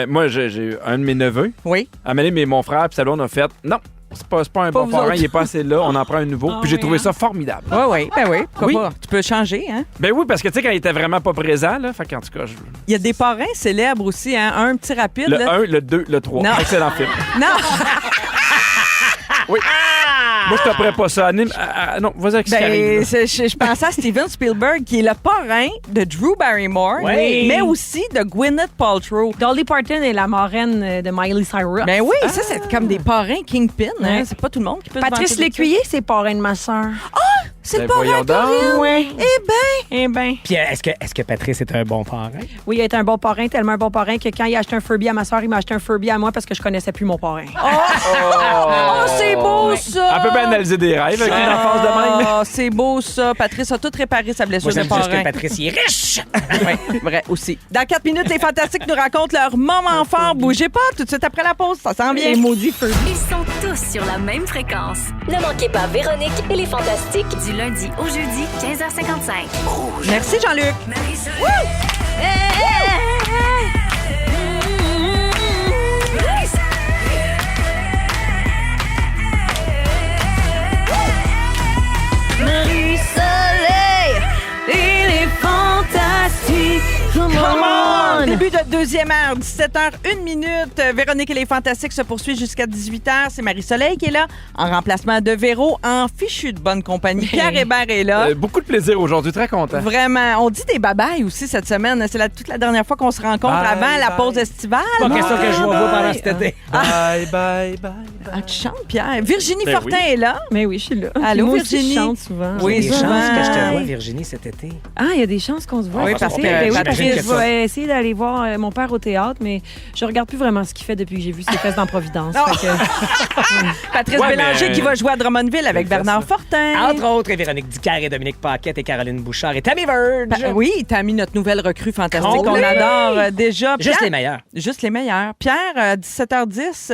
moi, j'ai un de mes neveux. Oui. Amélie, mais mon frère, puis on a fait, non, c'est pas un bon vous parent, autres. il est pas assez là, on en prend un nouveau. Ah Puis j'ai oui, trouvé hein? ça formidable. Oui, oui. Ben oui. Pourquoi Oui. pas? Tu peux changer, hein? Ben oui, parce que tu sais, quand il était vraiment pas présent, là, fait qu'en tout cas, Il y a des parrains célèbres aussi, hein? Un petit rapide. le là. 1, le 2, le 3. Non. Excellent film. Non! Oui. Moi, je te ferais pas ça. Non, vas-y avec ce qui arrive. là. Je pensais à Steven Spielberg, qui est le parrain de Drew Barrymore, Oui. mais aussi de Gwyneth Paltrow. Dolly Parton est la marraine de Miley Cyrus. Ben oui, ça, c'est comme des parrains Kingpin. Hein? Ouais. C'est pas tout le monde qui peut se Patrice vanter de Lécuyer, c'est parrain de ma sœur. C'est le Ben, voyons parrain donc. Corinne. Ouais. Eh ben, Puis est-ce que Patrice est un bon parrain? Oui, il a été un bon parrain, tellement un bon parrain que quand il a acheté un Furby à ma soeur, il m'a acheté un Furby à moi parce que je connaissais plus mon parrain. oh, c'est beau ça! Elle peut bien analyser des rêves avec une enfance de même. Oh, c'est beau ça. Patrice a tout réparé sa blessure Moi, de j'aime juste que parrain. Patrice, il est riche! Oui, vrai aussi. Dans 4 minutes, les Fantastiques nous racontent leur moment fort. Bougez pas, tout de suite après la pause, ça s'en vient. Les maudits Furby. Ils sont tous sur la même fréquence. Ne manquez pas Véronique et les Fantastiques. Du lundi au jeudi, 15h55. Merci Jean-Luc. Come on! Début de deuxième heure, 17h01. Véronique et les Fantastiques se poursuivent jusqu'à 18h. C'est Marie-Soleil qui est là, en remplacement de Véro, en fichu de bonne compagnie. Pierre Hébert est là. Beaucoup de plaisir aujourd'hui, très content. Vraiment. On dit des bye-bye aussi cette semaine. C'est toute la dernière fois qu'on se rencontre Bye, avant la bye. pause estivale. Pas question que je vais voir pendant cet été. Bye, bye, bye. Ah, tu chantes, Pierre. Virginie Ben Fortin oui. est là. Mais oui, je suis là. Allô, Moi aussi, Virginie? je chante souvent. Oui, Il y a des souvent. chances que je te vois, Virginie, cet été. Ah, il y a des chances qu'on se voit. Oui, cet parce été. que Ben oui, parce j'imagine que que je ça. vais essayer d'aller voir mon père au théâtre, mais je regarde plus vraiment ce qu'il fait depuis que j'ai vu ses fesses dans Providence. Non. Fait que- Patrice Ouais, Bélanger mais- qui va jouer à Drummondville avec Belle fesse, Bernard là. Fortin. Entre autres, et Véronique Dicker et Dominique Paquette et Caroline Bouchard et Tammy Verge. Oui, t'as mis notre nouvelle recrue fantastique. On Complet. adore déjà. Juste Pierre- les meilleurs. Juste les meilleurs. Pierre, à 17h10,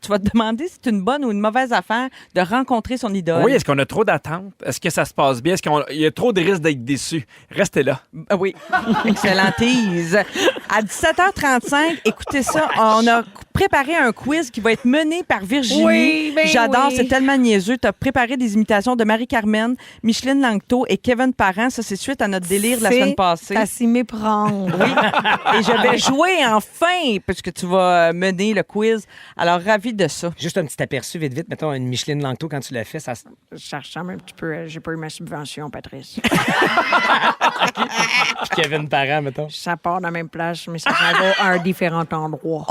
tu vas te demander si c'est une bonne ou une mauvaise affaire de rencontrer son idole. Oui, est-ce qu'on a trop d'attentes? Est-ce que ça se passe bien? Est-ce qu'il y a trop de risques d'être déçu? Restez là. Oui, excellente tease. À 17h35, écoutez ça, on a préparé un quiz qui va être mené par Virginie. Oui, ben J'adore, oui. c'est tellement niaiseux. Tu as préparé des imitations de Marie-Carmen, Micheline Langto et Kevin Parent. Ça, c'est suite à notre délire de la semaine passée. C'est à s'y méprendre. Oui. Et je vais jouer enfin, puisque tu vas mener le quiz. Alors, ravi de ça. Juste un petit aperçu, vite, vite. Mettons une Micheline Langto quand tu l'as fait. Ça ressemble un petit peu. J'ai pas eu ma subvention, Patrice. Puis Kevin Parent, mettons. Ça part dans la même place, mais ça s'en va à un différent endroit.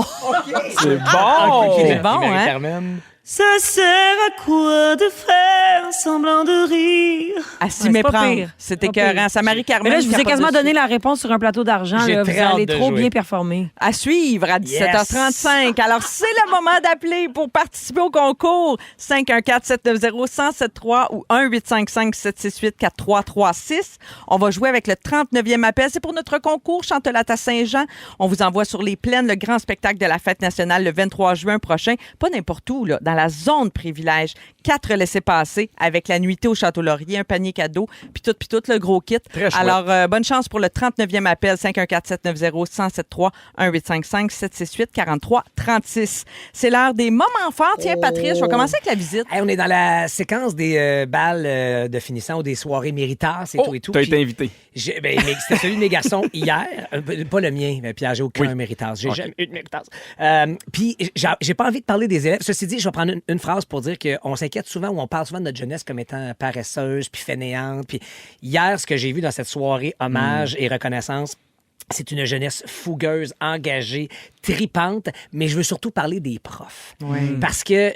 C'est bon! C'est bon, hein? Marie-Carmen. Ça sert à quoi de faire semblant de rire? À s'y Ouais, c'est pas méprendre. pire. C'est Pas écœurant. pire. Ça, Marie-Carmen. Mais là, je vous ai capote quasiment dessus. donné la réponse sur un plateau d'argent. J'ai là. Vous très hâte allez de trop jouer. bien performer. À suivre à 17h35. Alors, c'est le moment d'appeler pour participer au concours. 514-790-1073 ou 1-855-768-4336. On va jouer avec le 39e appel. C'est pour notre concours Chantelat à Saint-Jean. On vous envoie sur les plaines le grand spectacle de la fête nationale le 23 juin prochain. Pas n'importe où, là, dans la zone privilège. 4 laissez-passer avec la nuitée au Château-Laurier, un panier cadeau, puis tout, le gros kit. Très chouette. Alors, bonne chance pour le 39e appel, 514-790-1073, 1-855-768-4336. C'est l'heure des moments forts. Tiens, Patrice, je vais commencer avec la visite. Hey, on est dans la séquence des balles de finissant ou des soirées méritas et tout et tout. T'as Puis été invité. mais c'était celui de mes garçons hier. Pas le mien, mais Pierre, j'ai aucun méritas. J'ai jamais eu de méritas. Puis j'ai pas envie de parler des élèves. Ceci dit, je vais prendre une phrase pour dire qu'on s'inquiète souvent ou on parle souvent de notre jeunesse comme étant paresseuse puis fainéante. Puis hier, ce que j'ai vu dans cette soirée hommage et reconnaissance, c'est une jeunesse fougueuse, engagée, tripante, mais je veux surtout parler des profs. Parce que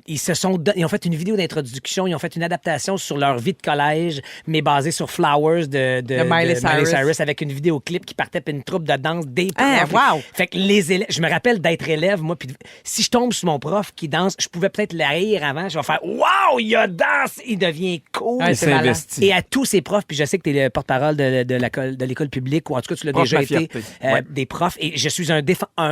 ils ont fait une vidéo d'introduction, ils ont fait une adaptation sur leur vie de collège, mais basée sur Flowers de Miley Cyrus avec une vidéoclip qui partait puis une troupe de danse des Ah, profs. wow! Fait que les élèves, je me rappelle d'être élève, moi, puis si je tombe sur mon prof qui danse, je pouvais peut-être l'haïr avant, je vais faire « Wow, il a dansé! Il devient cool! Ouais, c'est malade. Et à tous ces profs, puis je sais que tu es le porte-parole de l'école publique, ou en tout cas, tu l'as Prof, déjà ma été, fierté. Ouais. des profs. Et je suis un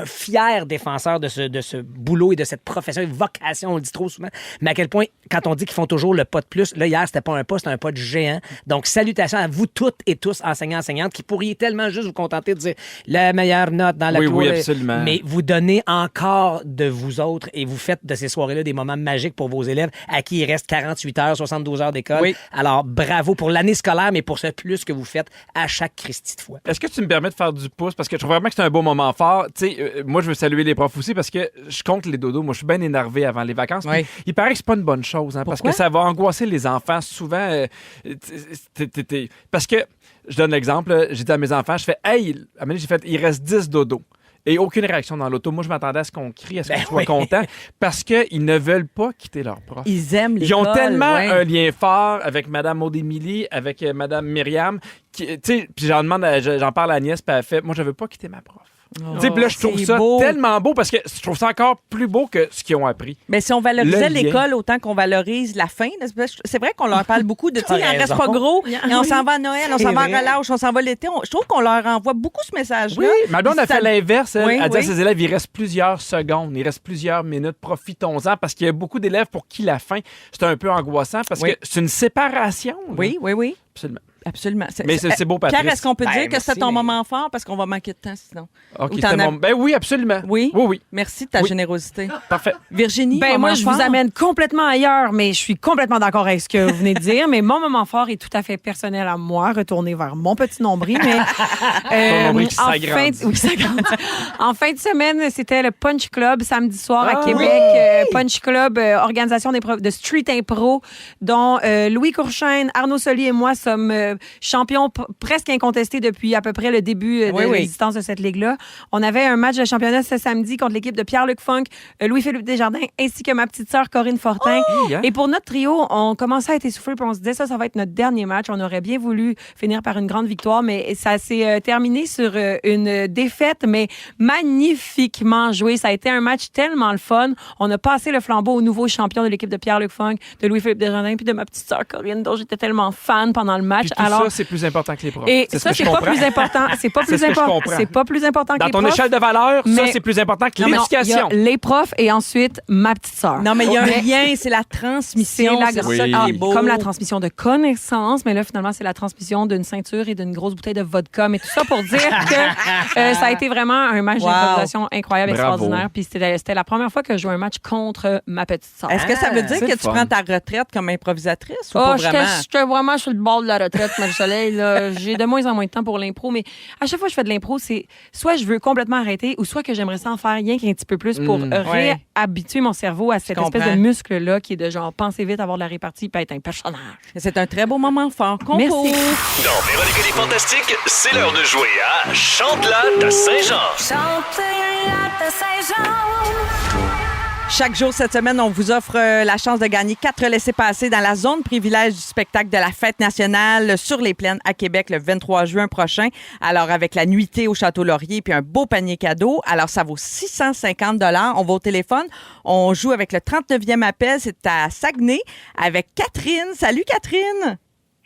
fier défenseur de ce boulot et de cette profession et vocation, on le dit trop souvent. Mais à quel point, quand on dit qu'ils font toujours le pas de plus, là, hier, c'était pas un pas, c'était un pas de géant. Donc, salutations à vous toutes et tous, enseignants, enseignantes, qui pourriez tellement juste vous contenter de dire la meilleure note dans la Oui, cour. oui, absolument. Mais vous donnez encore de vous autres et vous faites de ces soirées-là des moments magiques pour vos élèves à qui il reste 48 heures, 72 heures d'école. Oui. Alors, bravo pour l'année scolaire, mais pour ce plus que vous faites à chaque Christie de fois. Est-ce que tu me permets de faire du pouce? Parce que je trouve vraiment que c'est un beau moment fort. Tu sais, moi, je veux saluer les profs aussi parce que je compte les dodos. Moi, je suis bien énervé avant les vacances. Oui. Il paraît que c'est pas une bonne chose, parce que ça va angoisser les enfants souvent. Parce que, je donne l'exemple, j'ai dit à mes enfants, je fais, hey, à un moment donné, j'ai fait, il reste 10 dodos. Et aucune réaction dans l'auto. Moi, je m'attendais à ce qu'on crie, à ce qu'on soit content, parce qu'ils ne veulent pas quitter leur prof. Ils aiment l'école. Ils ont tellement ouais. un lien fort avec Mme Maud Émilie, avec Mme Myriam, puis j'en parle à Agnès, puis elle fait, moi, je veux pas quitter ma prof. Puis là, je trouve c'est ça beau. tellement beau parce que je trouve ça encore plus beau que ce qu'ils ont appris. Mais si on valorisait Le lien. l'école autant qu'on valorise la fin, c'est vrai qu'on leur parle beaucoup de, tu sais, il en reste pas gros, et on s'en va à Noël, on s'en va à relâche, on s'en va l'été. Je trouve qu'on leur envoie beaucoup ce message-là. Oui, ma blonde a fait l'inverse. Elle dit à oui. ses élèves, il reste plusieurs secondes, il reste plusieurs minutes, profitons-en parce qu'il y a beaucoup d'élèves pour qui la fin, c'est un peu angoissant parce que c'est une séparation. Là. Oui. Absolument. Absolument. Mais c'est beau, Patrice. Pierre, est-ce qu'on peut dire que merci, c'est ton mais- moment fort parce qu'on va manquer de temps sinon? OK, Ou t'en c'était as- Ben oui, absolument. Oui? Oui. Merci de ta Oui. générosité. Parfait. Virginie, Ben moment moi, je fort? vous amène complètement ailleurs, mais je suis complètement d'accord avec ce que vous venez de dire. Mais mon moment fort est tout à fait personnel à moi, retourné vers mon petit nombril. Mais Ton nombril qui s'agrandit. oui, s'agrandit. En fin de semaine, c'était le Punch Club samedi soir à Ah, Québec. oui! Punch Club, organisation de street impro, dont Louis Courchaine, Arnaud Soli et moi sommes champions presque incontestés depuis à peu près le début de l'existence de cette ligue-là. On avait un match de championnat ce samedi contre l'équipe de Pierre-Luc Funk, Louis-Philippe Desjardins, ainsi que ma petite sœur Corinne Fortin. Hein? Et pour notre trio, on commençait à être essoufflés, puis on se disait ça va être notre dernier match. On aurait bien voulu finir par une grande victoire, mais ça s'est terminé sur une défaite, mais magnifiquement jouée. Ça a été un match tellement le fun. On a passé le flambeau au nouveau champion de l'équipe de Pierre-Luc Funk, de Louis-Philippe Desjardins, puis de ma petite sœur Corinne, dont j'étais tellement fan pendant le match. Puis tout ça, c'est plus important que les profs. Et C'est ce ça, que je c'est pas comprends. plus important. C'est pas C'est plus ce que je important. comprends. C'est pas plus important que Dans les ton profs. échelle de valeur, ça, Mais- c'est plus important que Non, mais l'éducation. il y a les profs et ensuite ma petite sœur. Non, mais il y a un lien, c'est la transmission. C'est la C'est Oui. ça qui Ah, est beau. comme la transmission de connaissances, mais là, finalement, c'est la transmission d'une ceinture et d'une grosse bouteille de vodka. Mais tout ça pour dire que ça a été vraiment un match Wow. d'improvisation incroyable, Bravo. extraordinaire. Puis c'était la première fois que je jouais un match contre ma petite sœur. Est-ce que ça veut dire c'est que le tu fun. prends ta retraite comme improvisatrice ou Oh, pas vraiment? j'étais vraiment sur le bord de la retraite, Marie-Soleil. Là. J'ai de moins en moins de temps pour l'impro, mais à chaque fois que je fais de l'impro, c'est soit je veux complètement arrêter ou soit que j'aimerais ça en faire rien qu'un petit peu plus pour Ouais. réhabituer mon cerveau à cette espèce comprends. de muscle-là qui est de genre penser vite, avoir de la répartie puis être un personnage. C'est un très beau moment fort. Concours. Merci. Dans Véronique et les Fantastiques, c'est l'heure de jouer à Chante-la de Saint-Jean. Chantez-la de Saint-Jean. Chaque jour cette semaine, on vous offre la chance de gagner 4 laissez-passer dans la zone privilège du spectacle de la Fête nationale sur les Plaines à Québec le 23 juin prochain. Alors, avec la nuitée au Château-Laurier puis un beau panier cadeau. Alors, ça vaut 650 $. On va au téléphone. On joue avec le 39e appel. C'est à Saguenay avec Catherine. Salut, Catherine.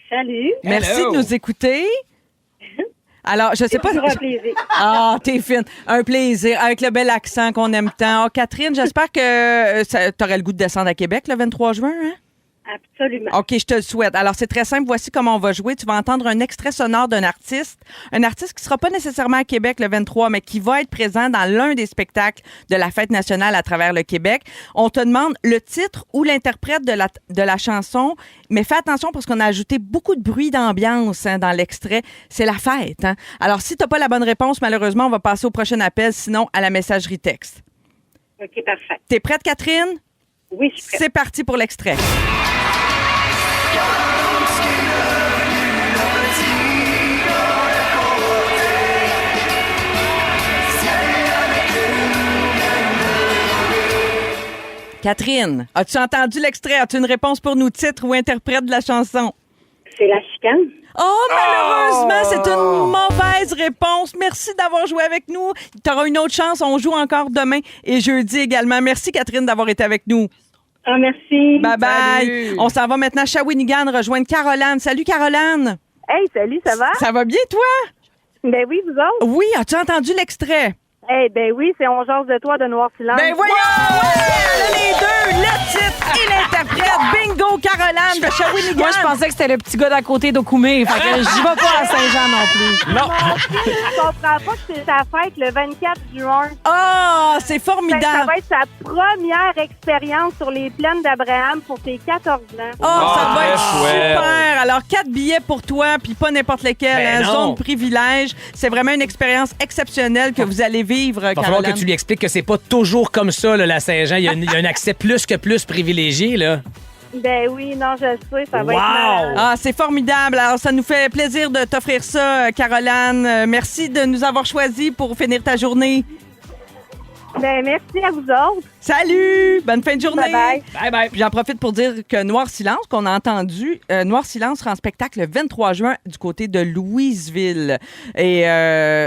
Salut. Merci Hello. de nous écauter. Alors, je sais pas. Toujours un plaisir. Ah, t'es fine. Un plaisir. Avec le bel accent qu'on aime tant. Oh, Catherine, j'espère que t'aurais le goût de descendre à Québec le 23 juin, hein? Absolument. OK, je te le souhaite. Alors, c'est très simple. Voici comment on va jouer. Tu vas entendre un extrait sonore d'un artiste. Un artiste qui ne sera pas nécessairement à Québec le 23, mais qui va être présent dans l'un des spectacles de la Fête nationale à travers le Québec. On te demande le titre ou l'interprète de la chanson, mais fais attention parce qu'on a ajouté beaucoup de bruit d'ambiance dans l'extrait. C'est la fête. Hein? Alors, si tu n'as pas la bonne réponse, malheureusement, on va passer au prochain appel, sinon à la messagerie texte. OK, parfait. T'es prête, Catherine? Oui, je suis prête. C'est parti pour l'extrait. Catherine, as-tu entendu l'extrait? As-tu une réponse pour nous, titre ou interprète de la chanson? C'est la chicane. Oh, malheureusement, c'est une mauvaise réponse. Merci d'avoir joué avec nous. Tu auras une autre chance. On joue encore demain et jeudi également. Merci, Catherine, d'avoir été avec nous. Ah, merci. Bye-bye. Salut. On s'en va maintenant à Shawinigan rejoindre Caroline. Salut, Caroline. Hey, salut, ça va? Ça va bien, toi? Ben oui, vous autres? Oui, as-tu entendu l'extrait? Eh ben oui, c'est On jase de toi de Noir Silence. Ben voyons! Ouais, elle a les deux! le titre et l'interprète. Bingo, Caroline de Shawinigan. Moi, je pensais que c'était le petit gars d'à côté d'Okoumé. Fait que j'y vais pas à Saint-Jean non plus. Non. Je comprends pas que c'est sa fête le 24 juin. Ah, c'est Ça formidable. va être sa première expérience sur les plaines d'Abraham pour ses 14 ans. Oh, ça va être très chouette. super. Alors, 4 billets pour toi, puis pas n'importe lesquels. Ben non. Zone privilège. C'est vraiment une expérience exceptionnelle que vous allez vivre, Il va falloir que Caroline. tu lui expliques que c'est pas toujours comme ça, là, la Saint-Jean. Il y a un accès plus que plus privilégié, là. Ben oui, non, je le sais, ça va Wow! être malade. Ah, c'est formidable. Alors, ça nous fait plaisir de t'offrir ça, Caroline. Merci de nous avoir choisis pour finir ta journée. Ben merci à vous autres. Salut! Bonne fin de journée! Bye-bye. Bye-bye. Puis j'en profite pour dire que Noir Silence, qu'on a entendu, Noir Silence sera en spectacle le 23 juin du côté de Louisville. Et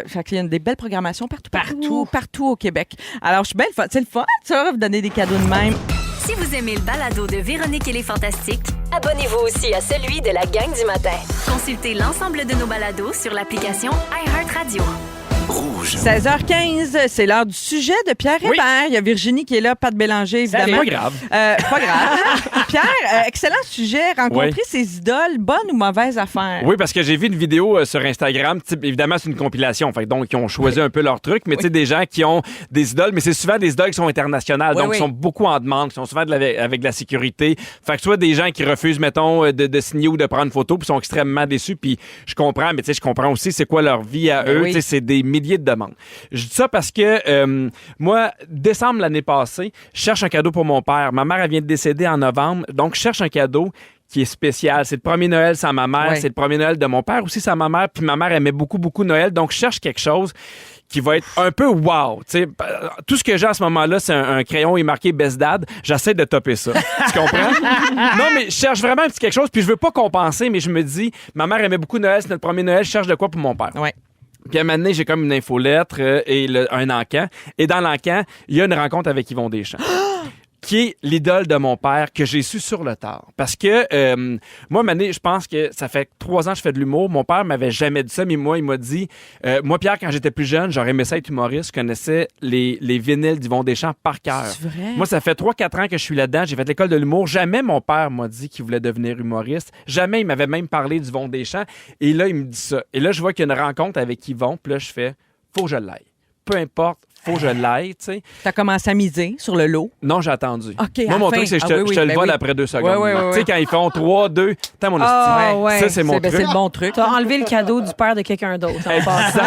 fait qu'il y a des belles programmations partout au Québec. Alors, je suis belle. C'est le fun, ça, vous donner des cadeaux de même. Si vous aimez le balado de Véronique et les Fantastiques, Abonnez-vous aussi à celui de la gang du matin. consultez l'ensemble de nos balados sur l'application iHeartRadio. 16h15, c'est l'heure du sujet de Pierre Hébert. Il y a Virginie qui est là, Pat Bélanger, évidemment. Pas grave. Pas grave. Pierre, excellent sujet. Rencontrer Oui. ses idoles, bonne ou mauvaise affaire? Oui, parce que j'ai vu une vidéo sur Instagram. Évidemment, c'est une compilation. Fait que donc, ils ont choisi un peu leur truc. Mais tu sais, des gens qui ont des idoles, mais c'est souvent des idoles qui sont internationales. Oui, donc, oui. qui sont beaucoup en demande, qui sont souvent avec de la sécurité. Fait que soit des gens qui refusent, mettons, de signer ou de prendre une photo, puis sont extrêmement déçus. Puis je comprends, mais tu sais, je comprends aussi c'est quoi leur vie à eux. oui. Tu sais, c'est des milliers de demandes. Je dis ça parce que moi, décembre l'année passée, je cherche un cadeau pour mon père. Ma mère, elle vient de décéder en novembre. Donc, je cherche un cadeau qui est spécial. C'est le premier Noël sans ma mère. Ouais. C'est le premier Noël de mon père aussi sans ma mère. Puis ma mère aimait beaucoup, beaucoup Noël. Donc, je cherche quelque chose qui va être un peu wow. Tu sais, tout ce que j'ai à ce moment-là, c'est un crayon et marqué Best Dad. J'essaie de topper ça. Tu comprends? Non, mais je cherche vraiment un petit quelque chose. Puis je veux pas compenser, mais je me dis, ma mère aimait beaucoup Noël. C'est notre premier Noël. Je cherche de quoi pour mon père. Ouais. Puis à un moment donné, j'ai comme une infolettre et un encan. Et dans l'encan, il y a une rencontre avec Yvon Deschamps. Qui est l'idole de mon père que j'ai su sur le tard. Parce que moi, Mané, je pense que ça fait 3 ans que je fais de l'humour. Mon père m'avait jamais dit ça, mais moi, il m'a dit moi, Pierre, quand j'étais plus jeune, j'aurais aimé ça être humoriste. Je connaissais les vinyles d'Yvon Deschamps par cœur. C'est vrai? Moi, ça fait 3-4 ans que je suis là-dedans. J'ai fait l'école de l'humour. Jamais mon père m'a dit qu'il voulait devenir humoriste. Jamais il m'avait même parlé d'Yvon Deschamps. Et là, il me dit ça. Et là, je vois qu'il y a une rencontre avec Yvon. Puis là, je fais faut que je l'aille. Peu importe, faut que je l'aille, tu sais. T'as commencé à miser sur le lot. Non, j'ai attendu. OK, à Moi, mon la truc, fin. c'est que je te ben le vole après 2 secondes. Ouais. Tu sais, quand ils font 3, 2, t'as mon hostie. Ah, ouais. Ça, c'est mon Ben, truc. c'est le bon truc. T'as enlevé le cadeau du père de quelqu'un d'autre. en passant.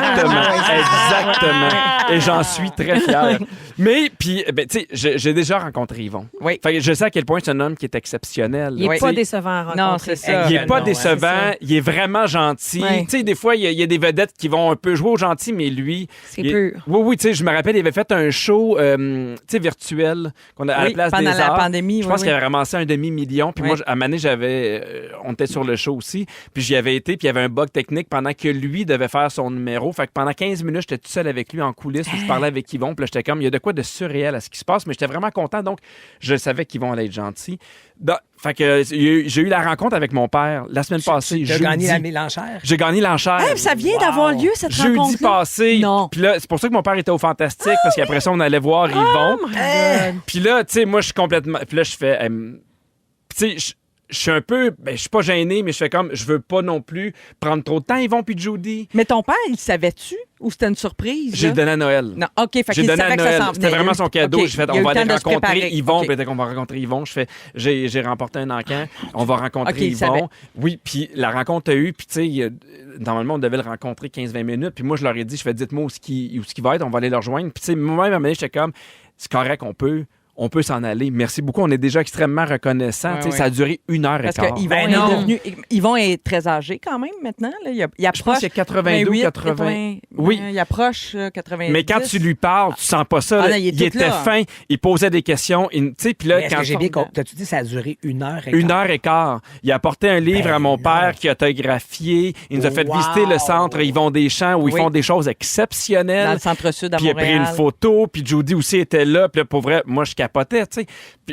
Exactement. Et j'en suis très fier. Mais, puis, ben, tu sais, j'ai déjà rencontré Yvon. Oui. Fait que je sais à quel point c'est un homme qui est exceptionnel. Il est Tu pas sais, décevant à rencontrer. Non, c'est ça. il est pas Non, décevant, il est vraiment gentil. Ouais. Tu sais, des fois, il y a des vedettes qui vont un peu jouer au gentil, mais lui... C'est il est- pur. Oui, tu sais, je me rappelle, il avait fait un show, tu sais, virtuel, qu'on a à la Oui, place pendant des la Arts. pandémie, Je oui, pense oui. qu'il avait ramassé un demi-million. Puis Oui. moi, à un moment donné, on était sur le show aussi. Puis j'y avais été, puis il y avait un bug technique pendant que lui devait faire son numéro. Fait que pendant 15 minutes, j'étais tout seul avec lui en coulisses où je parlais avec Yvon. Puis là, j'étais comme, il y a de quoi de surréel à ce qui se passe, mais j'étais vraiment content. Donc, je savais qu'Yvon allait être gentil. Fait que j'ai eu la rencontre avec mon père la semaine passée. Tu as jeudi. gagné l'enchère. J'ai gagné l'enchère. Hey, ça vient d'avoir lieu, cette Jeudi rencontre-là? passé. Non. Puis là, c'est pour ça que mon père était au Fantastique, parce qu'après ça, on allait voir Yvon. Puis là, tu sais, moi, je suis complètement... Puis là, je fais... tu sais, je suis un peu... Ben, je suis pas gêné, mais je fais comme... Je veux pas non plus prendre trop de temps, Yvon puis Judy. Mais ton père, il savait-tu ou c'était une surprise? J'ai là? donné à Noël. Non, OK, fait J'ai qu'il donné savait à que ça Noël. s'en C'était venait. vraiment son cadeau. OK, J'ai fait, il a on eu va le temps aller de se rencontrer préparer. Yvon. OK. Peut-être qu'on va rencontrer Yvon. J'ai remporté un encan. On va rencontrer OK, il savait. Yvon. Oui, puis la rencontre a eu. Puis tu sais, normalement, on devait le rencontrer 15-20 minutes. Puis moi, je leur ai dit, je fais, dites-moi où ce qui va être. On va aller le rejoindre. Puis tu sais, moi-même, à un moment donné, j'étais comme, c'est correct, on peut s'en aller. Merci beaucoup. On est déjà extrêmement reconnaissants. Ouais, Tu sais, ouais. Ça a duré 1h15. Parce que Yvon Ben est non. devenu... Yvon est très âgé quand même maintenant. Là. Il Je pense approche... qu'il y a 82, 88, 80. Oui. Il approche 90. Mais quand tu lui parles, tu sens pas ça. Ah là. non, il est il tout était là. fin, il posait des questions. Tu sais, puis là, Est-ce quand que j'ai bien compris? T'as-tu dit que ça a duré 1h15? 1h15. Il a apporté un livre Ben à mon non. père qui a autographié. Il nous a fait Wow. visiter le centre Yvon Deschamps où ils Oui. font des choses Dans exceptionnelles. le centre-sud à Puis il a pris Montréal. une photo, puis Judy aussi était là. Puis là, pour vrai, moi, je capotais, tu sais.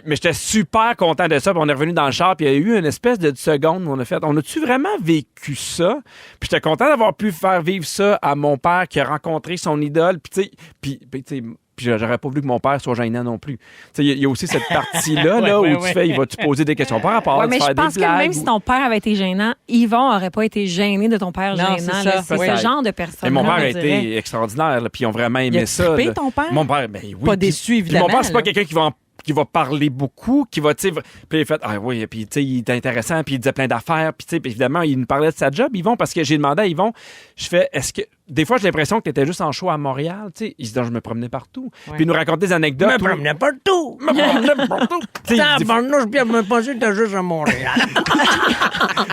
Mais j'étais super content de ça. Puis on est revenu dans le char, puis il y a eu une espèce de seconde où on a-tu vraiment vécu ça? Puis j'étais content d'avoir pu faire vivre ça à mon père qui a rencontré son idole. Puis tu sais, puis puis j'aurais pas voulu que mon père soit gênant non plus. Tu sais, il y a aussi cette partie-là là, où tu fais, il va-tu poser des questions par rapport à mais faire je pense des que blagues. même si ton père avait été gênant, Yvon aurait pas été gêné de ton père Non, gênant. c'est là. ça. C'est Oui. ce genre de personne. Mais mon père a on dirait. été extraordinaire, là, puis ils ont vraiment Il a aimé ça. trippé, là. ton père? Mon père, ben oui. Pas puis- déçu, puis évidemment, Mon père, c'est pas là. quelqu'un qui va parler beaucoup, qui va, tu sais, puis il fait, ah oui, puis tu sais, il est intéressant, puis il disait plein d'affaires, puis tu sais, puis évidemment, il nous parlait de sa job, Yvon, parce que j'ai demandé à Yvon, je fais, est-ce que, des fois, j'ai l'impression que tu étais juste en show à Montréal, tu sais, il se dit, je me promenais partout. Ouais. Puis il nous racontait des anecdotes. Je me promenais partout. Me promenais partout. Tu sais, il dit, Tabarnouche, Pierre, me pensais que t'étais juste à Montréal.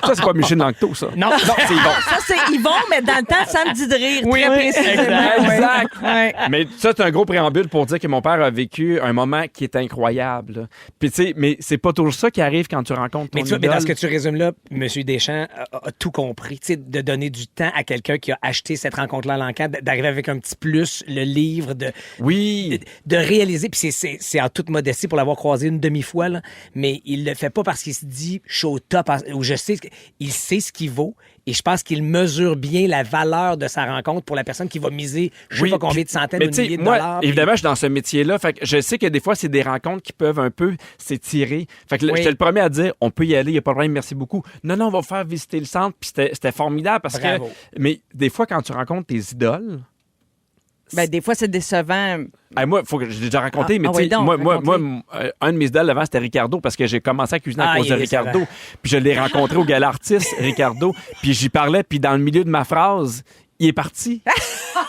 ça, c'est pas Michel Langto, ça. Non. Non, c'est Yvon. Ça, c'est Yvon, mais dans le temps, samedi de rire. Oui, très oui, précisément. exact. Ouais. Mais ça, c'est un gros préambule pour dire que mon père a vécu un moment qui est incroyable. là. Puis tu sais, mais c'est pas toujours ça qui arrive quand tu rencontres ton Mais, tu vois, mais dans idole. ce que tu résumes là, M. Deschamps a tout compris. Tu sais, de donner du temps à quelqu'un qui a acheté cette rencontre-là à l'enquête, d'arriver avec un petit plus, le livre, Oui. de réaliser. Puis c'est en toute modestie pour l'avoir croisé une demi-fois, là, mais il le fait pas parce qu'il se dit je suis au top, ou je sais, il sait ce qu'il vaut. Et je pense qu'il mesure bien la valeur de sa rencontre pour la personne qui va miser je sais pas combien de centaines mais ou de tu sais, milliers de moi, dollars. évidemment, je suis dans ce métier-là. Fait que je sais que des fois, c'est des rencontres qui peuvent un peu s'étirer. Fait que Oui. j'étais le premier à dire, on peut y aller, il n'y a pas de problème, merci beaucoup. Non, on va faire visiter le centre. Puis c'était formidable parce Bravo. que... Mais des fois, quand tu rencontres tes idoles... Ben, des fois, c'est décevant. Moi, faut que je l'ai déjà raconté, Ah, mais ah tu sais, oui, donc, moi, raconte-les. un de mes idoles avant, c'était Ricardo, parce que j'ai commencé à cuisiner à Ah, cause de il est Ricardo. savant. Puis je l'ai rencontré au gala artiste, Ricardo. Puis j'y parlais, puis dans le milieu de ma phrase, il est parti.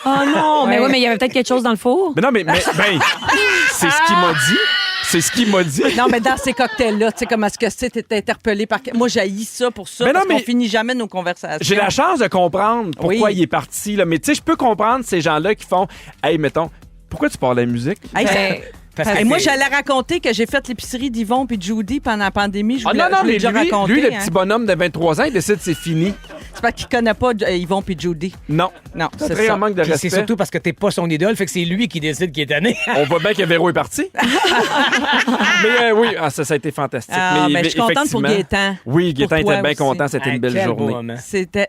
Oh non, mais oui, mais il y avait peut-être quelque chose dans le four. Mais non, mais c'est ce qu'il m'a dit. C'est ce qu'il m'a dit. Non, mais dans ces cocktails-là, tu sais, comment est-ce que c'est, t'es interpellé par... Moi, j'haïs ça pour ça, Mais non, parce qu'on mais- finit jamais nos conversations. J'ai la chance de comprendre pourquoi Oui. il est parti. Là. Mais tu sais, je peux comprendre ces gens-là qui font, hey, mettons, pourquoi tu parles de la musique? Hey, ça- Ben, Parce que Hey, moi, c'est- j'allais raconter que j'ai fait l'épicerie d'Yvon puis de Judy pendant la pandémie. Je vous l'ai non, mais déjà raconté. lui, le hein. petit bonhomme de 23 ans, il décide c'est fini. C'est parce qu'il connaît pas Yvon puis Judy. Non. Non, C'est c'est très ça. un manque de Puis respect. c'est surtout parce que t'es pas son idole, fait que c'est lui qui décide qu'il est tanné. On voit bien que Véro est parti. Mais oui, ça a été fantastique. Ah, mais je suis contente pour effectivement- Gaétan. Oui, Gaétan Pour toi était bien aussi. content. C'était une belle Quel beau journée. moment.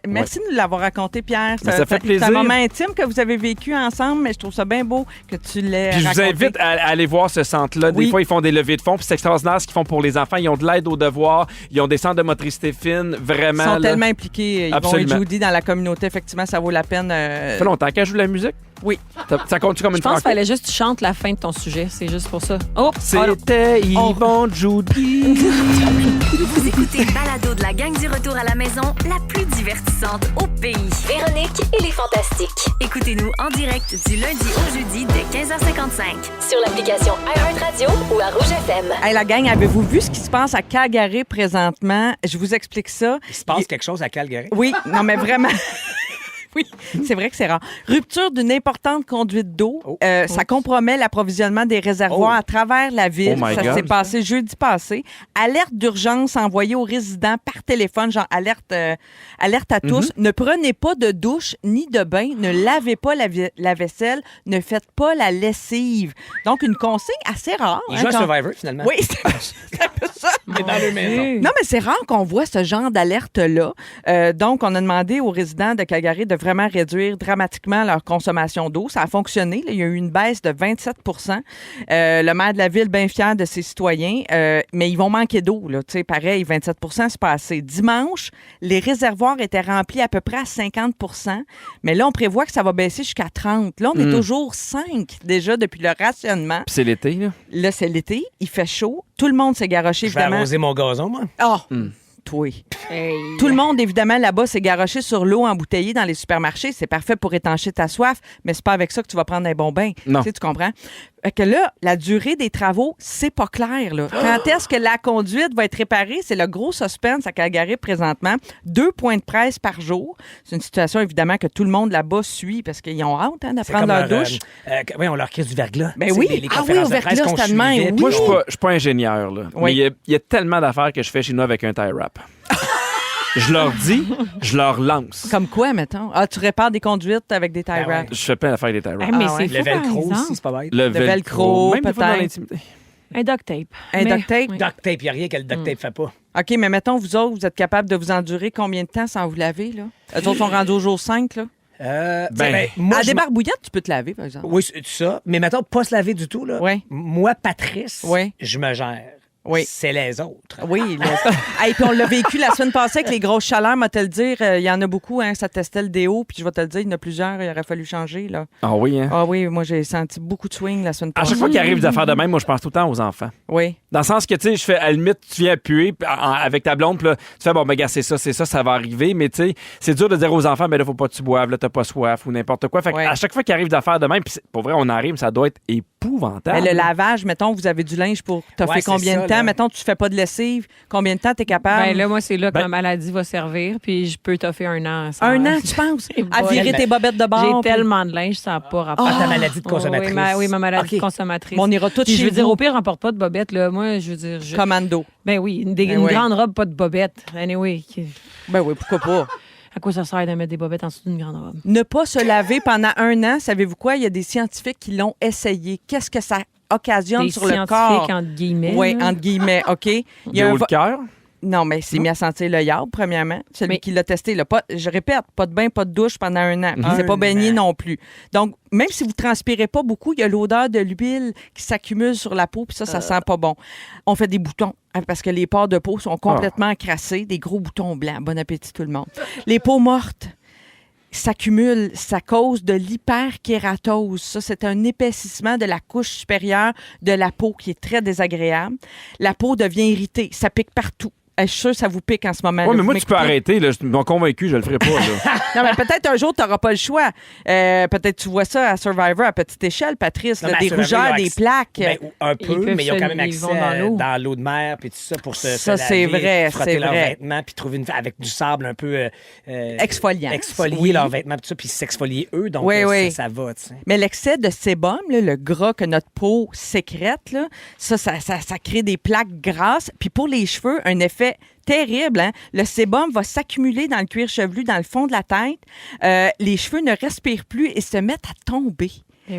Merci de nous l'avoir raconté, Pierre. Mais ça fait plaisir. C'est un moment intime que vous avez vécu ensemble, mais je trouve ça bien beau que tu l'aies Puis je vous raconté. invite à aller voir ce centre-là. Des Oui. fois, ils font des levées de fonds, puis c'est extraordinaire ce qu'ils font pour les enfants. Ils ont de l'aide aux devoirs, ils ont des centres de motricité fine, vraiment. Ils sont là. tellement impliqués, Yvon et Absolument. Judy, dans la communauté. Effectivement, ça vaut la peine. Ça fait longtemps qu'elle joue de la musique? Oui. Ça compte-tu comme Je une pense qu'il franco? fallait juste que tu chantes la fin de ton sujet. C'est juste pour ça. Oh, C'était Yvon Judy. Vous écoutez le balado de la gang du retour à la maison, la plus divertissante au pays. Véronique et les Fantastiques. Écoutez-nous en direct du lundi au jeudi dès 15h55. Sur l'application iHeartRadio ou à Rouge FM. Hey, la gang, avez-vous vu ce qui se passe à Calgary présentement? Je vous explique ça. Il se passe quelque chose à Calgary. Oui, non, mais vraiment. Oui, c'est vrai que c'est rare. Rupture d'une importante conduite d'eau. Oh. Ça compromet l'approvisionnement des réservoirs Oh. à travers la ville. Oh my Ça God. s'est passé jeudi passé. Alerte d'urgence envoyée aux résidents par téléphone, genre alerte à tous. Mm-hmm. Ne prenez pas de douche ni de bain. Ne lavez pas la vaisselle. Ne faites pas la lessive. Donc, une consigne assez rare. Il hein, joue à quand- Survivor, finalement. Oui, c'est un peu ça. Mais dans le maison. Non, mais c'est rare qu'on voit ce genre d'alerte-là. Donc, on a demandé aux résidents de Calgary de vraiment réduire dramatiquement leur consommation d'eau. Ça a fonctionné. Là. Il y a eu une baisse de 27 Le maire de la ville, bien fier de ses citoyens, mais ils vont manquer d'eau. Là. Tu sais, pareil, 27 c'est pas assez. Dimanche, les réservoirs étaient remplis à peu près à 50 mais là, on prévoit que ça va baisser jusqu'à 30 Là, on est toujours 5 déjà depuis le rationnement. Puis c'est l'été, là. Là, c'est l'été. Il fait chaud. Tout le monde s'est garoché, Je vais évidemment. arroser mon gazon, moi. Oh, toi. Tout le monde, évidemment, là-bas, s'est garoché sur l'eau embouteillée dans les supermarchés. C'est parfait pour étancher ta soif, mais c'est pas avec ça que tu vas prendre un bon bain. Non. Tu sais, tu comprends? Fait que là, la durée des travaux, c'est pas clair. Là. Quand est-ce que la conduite va être réparée? C'est le gros suspense à Calgary présentement. 2 points de presse par jour. C'est une situation, évidemment, que tout le monde là-bas suit parce qu'ils ont hâte hein, de C'est prendre comme leur douche. oui, on leur crise du verglas. Ben Tu sais, oui. les Ah oui, conférences au de presse verglas, qu'on c'est tellement, suivait, oui. Moi, puis je suis pas ingénieur, là. Oui. Mais il y a tellement d'affaires que je fais chez nous avec un tie wrap. Je leur dis, je leur lance. Comme quoi, mettons? Ah, tu répares des conduites avec des tie Ben wraps. ouais. Je fais plein d'affaires avec des tie wraps. Ah, mais Ah ouais. c'est Le fou, par velcro exemple. aussi, c'est pas bête. Le velcro, même des fois dans peut-être. l'intimité. Un duct tape. Un duct tape? Oui. Duct tape, il n'y a rien que le duct tape fait pas. OK, mais mettons, vous autres, vous êtes capable de vous endurer combien de temps sans vous laver, là? Eux autres sont rendus au jour 5, là? Moi, À je des barbouillettes, tu peux te laver, par exemple. Oui, c'est ça. Mais mettons, pas se laver du tout. Là. Ouais. Moi, Patrice, Ouais. je me gère. Oui. C'est les autres. Oui. Hey, puis on l'a vécu la semaine passée avec les grosses chaleurs, moi te le dire. Il y en a beaucoup, hein, ça testait le déo, puis je vais te le dire, il y en a plusieurs, il aurait fallu changer. Là. Ah oui, hein? Ah oui, moi j'ai senti beaucoup de swing la semaine À passée. chaque fois qu'il arrive des affaires de même, moi, je pense tout le temps aux enfants. Oui. Dans le sens que, tu sais, je fais, à la limite, tu viens appuyer avec ta blonde, puis là, tu fais, bon, ben, gars, c'est ça, ça va arriver. Mais, tu sais, c'est dur de dire aux enfants, ben là, faut pas que tu boives, là, t'as pas soif ou n'importe quoi. Fait à chaque fois qu'il arrive d'affaires de même, puis pour vrai, on arrive, ça doit être épouvantable. Mais le lavage, mettons, vous avez du linge pour t'as fait combien de temps? Là. Mettons, tu fais pas de lessive, combien de temps t'es capable? Ben là, moi, c'est là que ma maladie va servir, puis je peux toffer 1 an. Sans... Un an, tu penses? À virer tes bobettes de bord? J'ai tellement de linge, ça n'a pas rapport. Ta maladie de consommatrice. Oui, ma maladie de consommatrice. On ira tout Puis chez je veux dire, vous. au pire, remporte pas de bobettes, là. Moi, je veux dire... Commando. Ben oui, une oui. grande robe, pas de bobettes. Anyway. Ben oui, pourquoi pas? À quoi ça sert de mettre des bobettes en dessous d'une grande robe? Ne pas se laver pendant 1 an, savez-vous quoi? Il y a des scientifiques qui l'ont essayé. Qu'est-ce que ça occasionne Des sur le corps? scientifiques, entre guillemets. Oui, là. entre guillemets, OK? Il Il a un où le cœur? Non, mais il s'est mis à sentir le yard, premièrement. Celui qui l'a testé. Là, je répète, pas de bain, pas de douche pendant 1 an. Il s'est pas baigné non plus. Donc, même si vous transpirez pas beaucoup, il y a l'odeur de l'huile qui s'accumule sur la peau, puis ça sent pas bon. On fait des boutons, hein, parce que les pores de peau sont complètement encrassés, des gros boutons blancs. Bon appétit tout le monde. Les peaux mortes s'accumulent, ça cause de l'hyperkératose. Ça, c'est un épaississement de la couche supérieure de la peau qui est très désagréable. La peau devient irritée, ça pique partout. Je suis sûre que ça vous pique en ce moment. Oui, mais Vous moi, tu peux m'écoutez? arrêter. Là. Je suis convaincu, je le ferai pas. Là. Non, mais peut-être un jour, tu n'auras pas le choix. Peut-être tu vois ça à Survivor à petite échelle, Patrice. Non, là, mais à des Survivor, rougeurs, ils ont des plaques. Ben, un Ils peu, peuvent mais ils ont quand même ils accès vont dans l'eau de mer puis tout ça pour se Ça, c'est laver, vrai, frotter c'est leurs vrai. vêtements puis trouver avec du sable un peu Exfoliant. exfolier Oui. leurs vêtements puis tout ça puis s'exfolier eux donc Oui. ça va, tu sais. Mais l'excès de sébum, là, le gras que notre peau sécrète, là, ça crée des plaques grasses. Puis pour les cheveux, un effet terrible. Hein? Le sébum va s'accumuler dans le cuir chevelu, dans le fond de la tête. Les cheveux ne respirent plus et se mettent à tomber.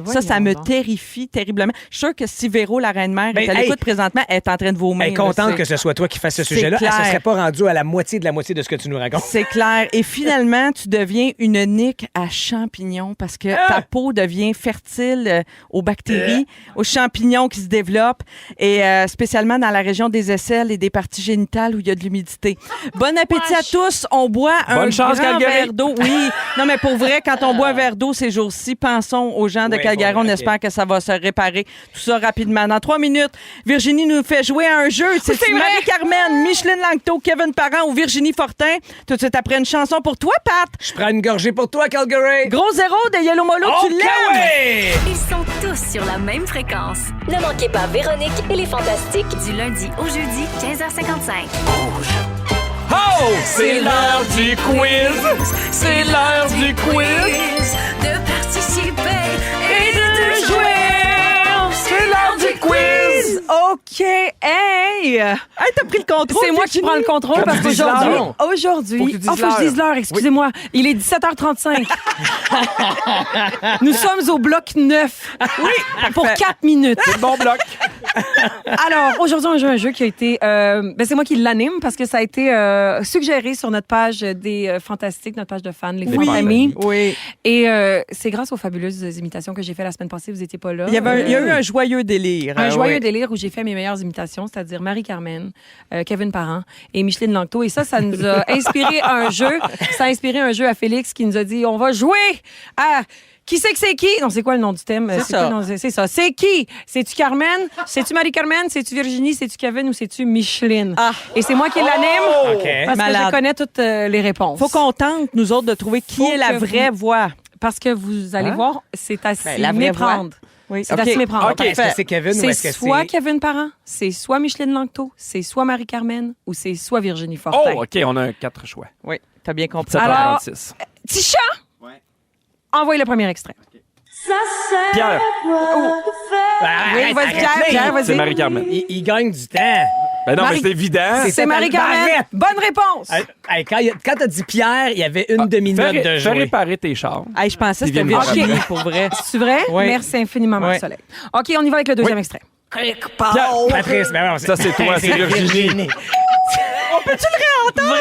Ça me terrifie terriblement. Je suis sûre que si Véro, la reine-mère, est à l'écoute présentement, elle est en train de vomir. Elle est contente que ce soit toi qui fasses ce sujet-là. Elle ne serait pas rendue à la moitié de ce que tu nous racontes. C'est clair. Et finalement, tu deviens une nique à champignons parce que ta peau devient fertile aux bactéries, aux champignons qui se développent et spécialement dans la région des aisselles et des parties génitales où il y a de l'humidité. Bon appétit à tous. On boit un grand verre d'eau. Oui. Non, mais pour vrai, quand on boit un verre d'eau ces jours-ci, pensons aux gens de Calgary. On espère que ça va se réparer. Tout ça rapidement. Dans 3 minutes, Virginie nous fait jouer à un jeu. C'est Marie-Carmen, Micheline Langto, Kevin Parent ou Virginie Fortin. Tout de suite après une chanson pour toi, Pat. Je prends une gorgée pour toi, Calgary. Gros zéro de Yellow Molo, tu l'aimes? Ouais! Ils sont tous sur la même fréquence. Ne manquez pas Véronique et les Fantastiques. Du lundi au jeudi, 15h55. Oh! C'est l'heure du quiz! C'est l'heure du quiz! De participer Et de jouer! C'est l'heure du quiz! OK, hey! Hey, t'as pris le contrôle. C'est moi qui prends le contrôle Faut parce que tu dises qu'aujourd'hui, l'heure. Faut que tu dises faut que je dise l'heure, excusez-moi. Il est 17h35. Nous sommes au bloc 9. Oui, pour 4 minutes. Bon bloc. Alors, aujourd'hui, on joue un jeu qui a été... c'est moi qui l'anime parce que ça a été suggéré sur notre page des Fantastiques, notre page de fans, les Fantamis. Oui. Et c'est grâce aux fabuleuses imitations que j'ai fait la semaine passée. Vous n'étiez pas là. Il y a eu un joyeux délire. Un joyeux délire où j'ai fait mes meilleures imitations, c'est-à-dire Marie-Carmen, Kevin Parent et Micheline Langto. Et ça nous a inspiré un jeu. Ça a inspiré un jeu à Félix qui nous a dit, on va jouer à... Qui c'est que c'est qui? Non, c'est quoi le nom du thème? C'est ça. C'est ça. C'est qui? C'est-tu Carmen? C'est-tu Marie-Carmen? C'est-tu Virginie? C'est-tu Kevin? Ou c'est-tu Micheline? Ah. Et c'est moi qui l'anime OK. parce que Malade. je connais toutes les réponses. Faut qu'on tente, nous autres, de trouver qui Faut est la que vraie voix. Parce que vous allez voir, c'est à s'y la vraie méprendre. Oui. C'est à s'y méprendre. OK, est-ce que c'est Kevin ou C'est est-ce que soit Kevin Parent, c'est soit Micheline Langto, c'est soit Marie-Carmen ou c'est soit Virginie Fortin. Oh, OK, on a 4 choix. Oui, t'as bien compris. 7h36. Tisha, envoyez le premier extrait. Pierre, Oui, vas-y, Pierre, vas-y. c'est Marie-Carmen. Il gagne du temps. Ben non, Marie- mais c'est évident. C'est Marie-Carmen. Arrête. Bonne réponse. Hey, quand t'as dit Pierre, il y avait une demi-note de Fais jouer. réparer tes chars. Hey, je pensais que Ils c'était viennent Virginie, me pour vrai. C'est vrai? Oui. Merci infiniment, Oui. Marc-Soleil. OK, on y va avec le deuxième extrait. Patrice, ben non, Ça, c'est toi, c'est Virginie. On peut-tu le réentendre?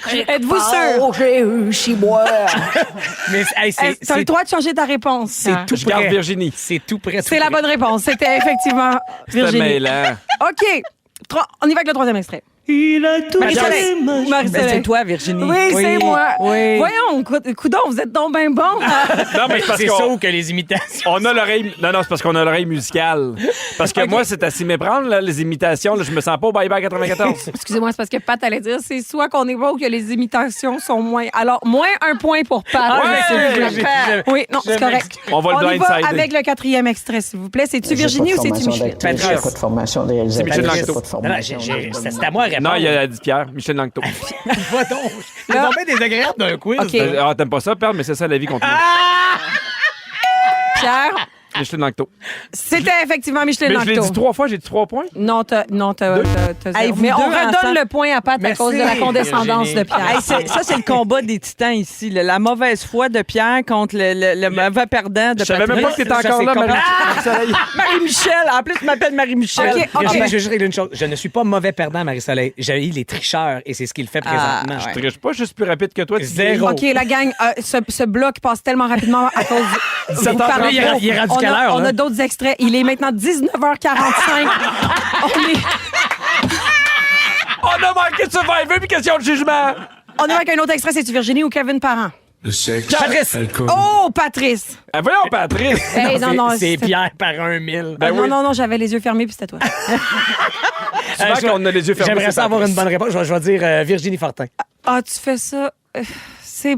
Vraiment. Êtes-vous sûr? J'ai eu chiboire. Mais hey, T'as le droit de changer ta réponse. c'est tout Je garde près. Virginie. C'est tout près. C'est la bonne réponse. C'était effectivement C'était Virginie. mêlant. OK. On y va avec le troisième extrait. Il a tout Marie-Soleil. fait. Marie-Soleil. C'est toi, Virginie. Oui, c'est moi. Oui. Voyons, coudon, vous êtes donc bien bon. Non, mais c'est parce C'est qu'on ça ou que les imitations. on a l'oreille. Non, c'est parce qu'on a l'oreille musicale. Parce que moi, c'est à s'y méprendre, là, les imitations. Là, je me sens pas au Bye Bye 94. Excusez-moi, c'est parce que Pat allait dire, c'est soit qu'on est bon ou que les imitations sont moins. Alors, moins un point pour Pat. Ouais, Oui, non, c'est correct. On va le y va blindsider. avec le quatrième extrait, s'il vous plaît. C'est-tu Virginie ou c'est-tu Michel? Patrice. Pas de formation de réalisateur. C'est Michel j'ai Langto. pas de formation. C'est à moi à répondre. Non, il y a dit Pierre, Michel Langto. Va donc. C'est Là- tombé désagréable d'un quiz. OK. Ah, t'aimes pas ça, Pierre, mais c'est ça la vie qu'on Pierre, Michel Langto. c'était effectivement Michel Mais je l'ai Langto. dit 3 fois, j'ai dit 3 points. Non, t'as Hey, zéro. vous Mais on deux redonne ensemble. le point à Pat à Merci, cause de la condescendance de Virginie. Pierre. Hey, ça, c'est le combat des titans ici. Là. La mauvaise foi de Pierre contre le mauvais perdant de Je savais même pas que Patrice. t'étais Ça, encore c'est là, complètement- Marie-Soleil. Marie-Michel. En plus, tu m'appelles Marie-Michel. OK, OK. Virginie, je veux juste régler une chose. Je ne suis pas mauvais perdant, Marie-Soleil. J'ai eu les tricheurs et c'est ce qu'il fait présentement. ouais. Je triche pas, je suis plus rapide que toi. tu Zéro. OK, la gang, ce bloc passe tellement rapidement à cause du... Vous 17h30. parlez Il est trop. il est rendu On quelle a- heure, On là? a d'autres extraits. Il est maintenant 19h45. On a manqué de Survivor puis question de jugement. On est avec un autre extrait. C'est-tu Virginie ou Kevin Parent? Le sexe, Patrice. l'alcool. Oh, Patrice! Ah, voyons, Patrice. Hey, non, C'est c'était- Pierre par 1000. Ben oui. Non, j'avais les yeux fermés puis c'était toi. Souvent qu'on a les yeux fermés. J'aimerais c'est ça avoir Patrice. une bonne réponse. Je vais dire Virginie Fortin. Ah, tu fais ça... C'est...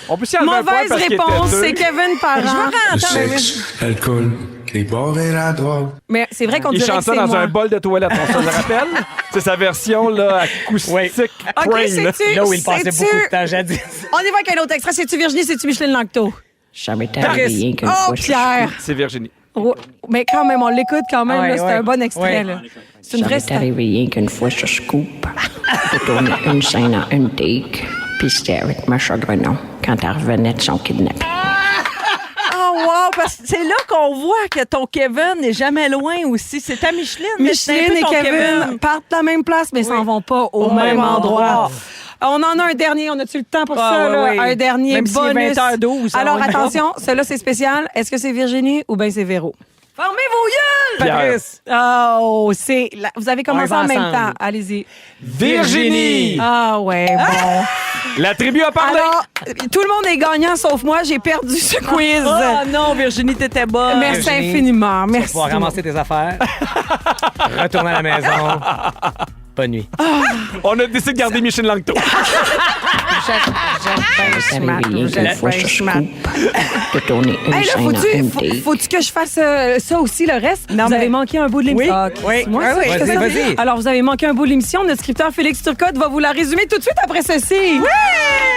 On peut s'y enlever un point Mauvaise parce qu'il était réponse, deux. c'est Kevin Parent. Le sexe, l'alcool, les bars et la drogue. Mais c'est vrai qu'on Il dirait chante que ça c'est dans moi. un bol de toilette, on se le rappelle. C'est sa version là, acoustique Oui. OK, Brain, là. c'est-tu... Là où il passait c'est-tu- beaucoup de temps jadis. On y va avec un autre extrait. C'est-tu Virginie, c'est-tu Micheline Langto? Ça m'est Patrice. arrivé qu'une Oh, fois. Pierre! C'est Virginie. Oh, mais quand même, on l'écoute quand même. Ouais, là, c'est ouais. un bon extrait. Ouais. Là. C'est une Ça vraie m'est star. arrivé rien qu'une fois sur Scoop. J'ai tourné une scène en une take. Puis c'était avec ma chagrinon quand elle revenait de son kidnapping. Oh, wow! Parce que c'est là qu'on voit que ton Kevin n'est jamais loin aussi. C'est ta Micheline. mais c'est un Micheline peu et ton Kevin partent de la même place, mais s'en vont pas au même endroit. On en a un dernier. On a-tu le temps pour Ah, ça? oui, Là? oui. Un dernier Même s'il est bonus. 20h12, Alors, on y va. attention, celui-là, c'est spécial. Est-ce que c'est Virginie ou bien c'est Véro? Formez vos gueules! Patrice. Oh, c'est... Vous avez commencé On y va en même ensemble. temps. Allez-y. Virginie! Ah ouais, bon. La tribu a parlé! Alors, tout le monde est gagnant sauf moi. J'ai perdu ce quiz. Oh non, Virginie, t'étais bonne. Merci Virginie, infiniment. Tu vas Merci. pouvoir ramasser tes affaires. Retourner à la maison. Bonne nuit. On a décidé de garder Michel Langto. Ça m'est arrivé rien qu'une fois sur Scoop. J'ai tourné une Hey, là, scène en une take. faut-tu que je fasse ça aussi, le reste? Non, vous mais- avez manqué un bout de l'émission. Oui, Ah, oui. c'est moi, Ah ça, oui, je fais vas-y, ça? vas-y. Alors, vous avez manqué un bout de l'émission. Notre scripteur Félix Turcotte va vous la résumer tout de suite après ceci. Oui!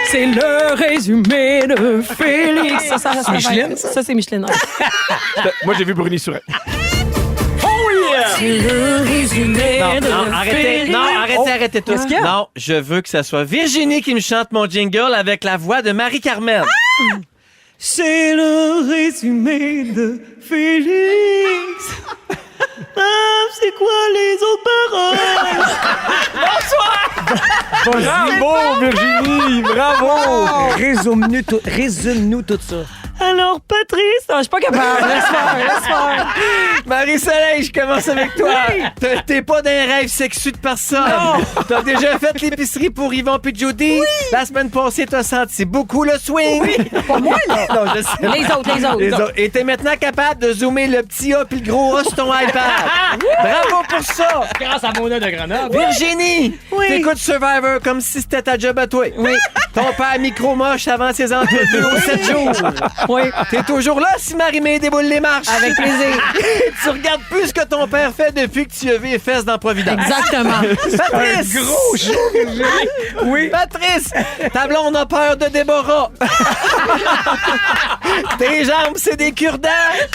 C'est le résumé de Félix. Ça, C'est Micheline, ça? Ça, c'est Micheline. Moi, j'ai vu Bruni Surette. C'est le résumé Non, arrêtez. Non, arrêtez tout. Qu'est-ce qu'il y a? Non, je veux que ça soit Virginie qui me chante mon jingle avec la voix de Marie-Carmen. C'est le résumé de Félix. Ah, c'est quoi les autres paroles? Bravo, Virginie! Bravo! Résume-nous tout ça. Alors, Patrice, Je suis pas capable. Laisse faire. Marie-Soleil, je commence avec toi. T'es pas d'un rêve sexu de personne. T'as déjà fait l'épicerie pour Yvon puis Judy. La semaine passée, t'as senti beaucoup le swing. Pas moi, là. Non, je sais. Les autres. Les autres. Et t'es maintenant capable de zoomer le petit A puis le gros A sur ton iPad. Bravo pour ça. Grâce à Mona de Grenoble. Virginie, t'écoutes Survivor comme si c'était ta job à toi. Oui. Ton père micro-moche avant ses entrevues aux 7 jours. Oui. T'es toujours là si Marie-Mé déboule les marches. Avec plaisir. Tu regardes plus ce que ton père fait depuis que tu as vu les fesses dans Providence. Exactement. Patrice! Gros show, Virginie. Oui. Patrice! Ta blonde a peur de Déborah. Tes jambes, c'est des cure-dents.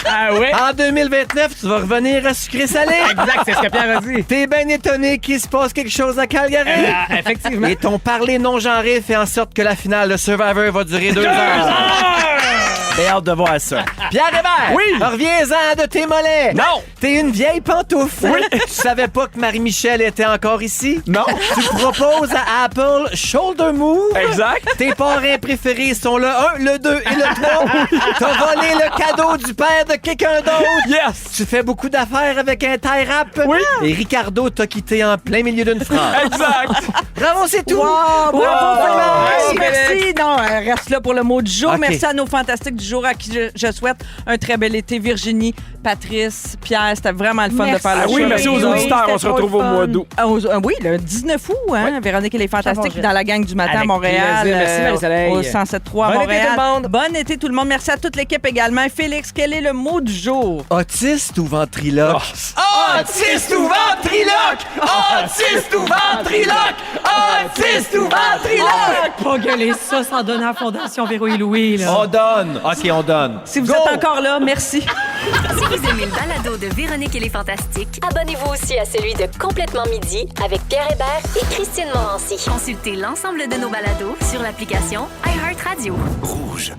Ah ouais? En 2029, tu vas revenir à sucré-salé. Exact, c'est ce que Pierre a dit. T'es bien étonné qu'il se passe quelque chose à Calgary. Effectivement. Et ton parler non-genré fait en sorte que la finale de Survivor va durer 2 heures. J'ai hâte de voir ça. Pierre Hébert! Oui! Reviens-en de tes mollets! Non! T'es une vieille pantoufle! Oui! Tu savais pas que Marie-Michel était encore ici? Non! Tu proposes à Apple Shoulder Move? Exact! Tes parrains préférés sont le 1, le 2 et le 3. T'as volé le cadeau du père de quelqu'un d'autre. Yes! Tu fais beaucoup d'affaires avec un tie rap. Oui. Et Ricardo t'a quitté en plein milieu d'une phrase. Exact! Bravo, c'est tout. Wow, bravo, Félix. merci. Non, reste là pour le mot du jour. OK. Merci à nos fantastiques du jour à qui je souhaite un très bel été. Virginie, Patrice, Pierre, c'était vraiment le fun de faire le Ah show. oui, merci aux Oui, auditeurs. c'était On se trop retrouve le au fun. mois d'août. Oui, le 19 août, hein? Véronique et les Fantastiques Ça va, dans la gang du matin à Avec Montréal. plaisir. Merci, Marie-Soleil. Au 107.3 à Bon été, Montréal. tout le monde. Bon été, tout le monde. Merci à toute l'équipe également. Félix, quel est le mot du jour? Autiste ou ventriloque? Autiste ou ventriloque? Autiste ou ventriloque? Autiste ou ventriloque? Pas gueuler ça sans donner à la Fondation Véro et Louis. Là. On donne. OK, on donne. Si vous Go! êtes encore là, merci. Si vous aimez le balado de Véronique et les Fantastiques, Abonnez-vous aussi à celui de Complètement Midi avec Pierre Hébert et Christine Morancy. consultez l'ensemble de nos balados sur l'application iHeartRadio. Rouge.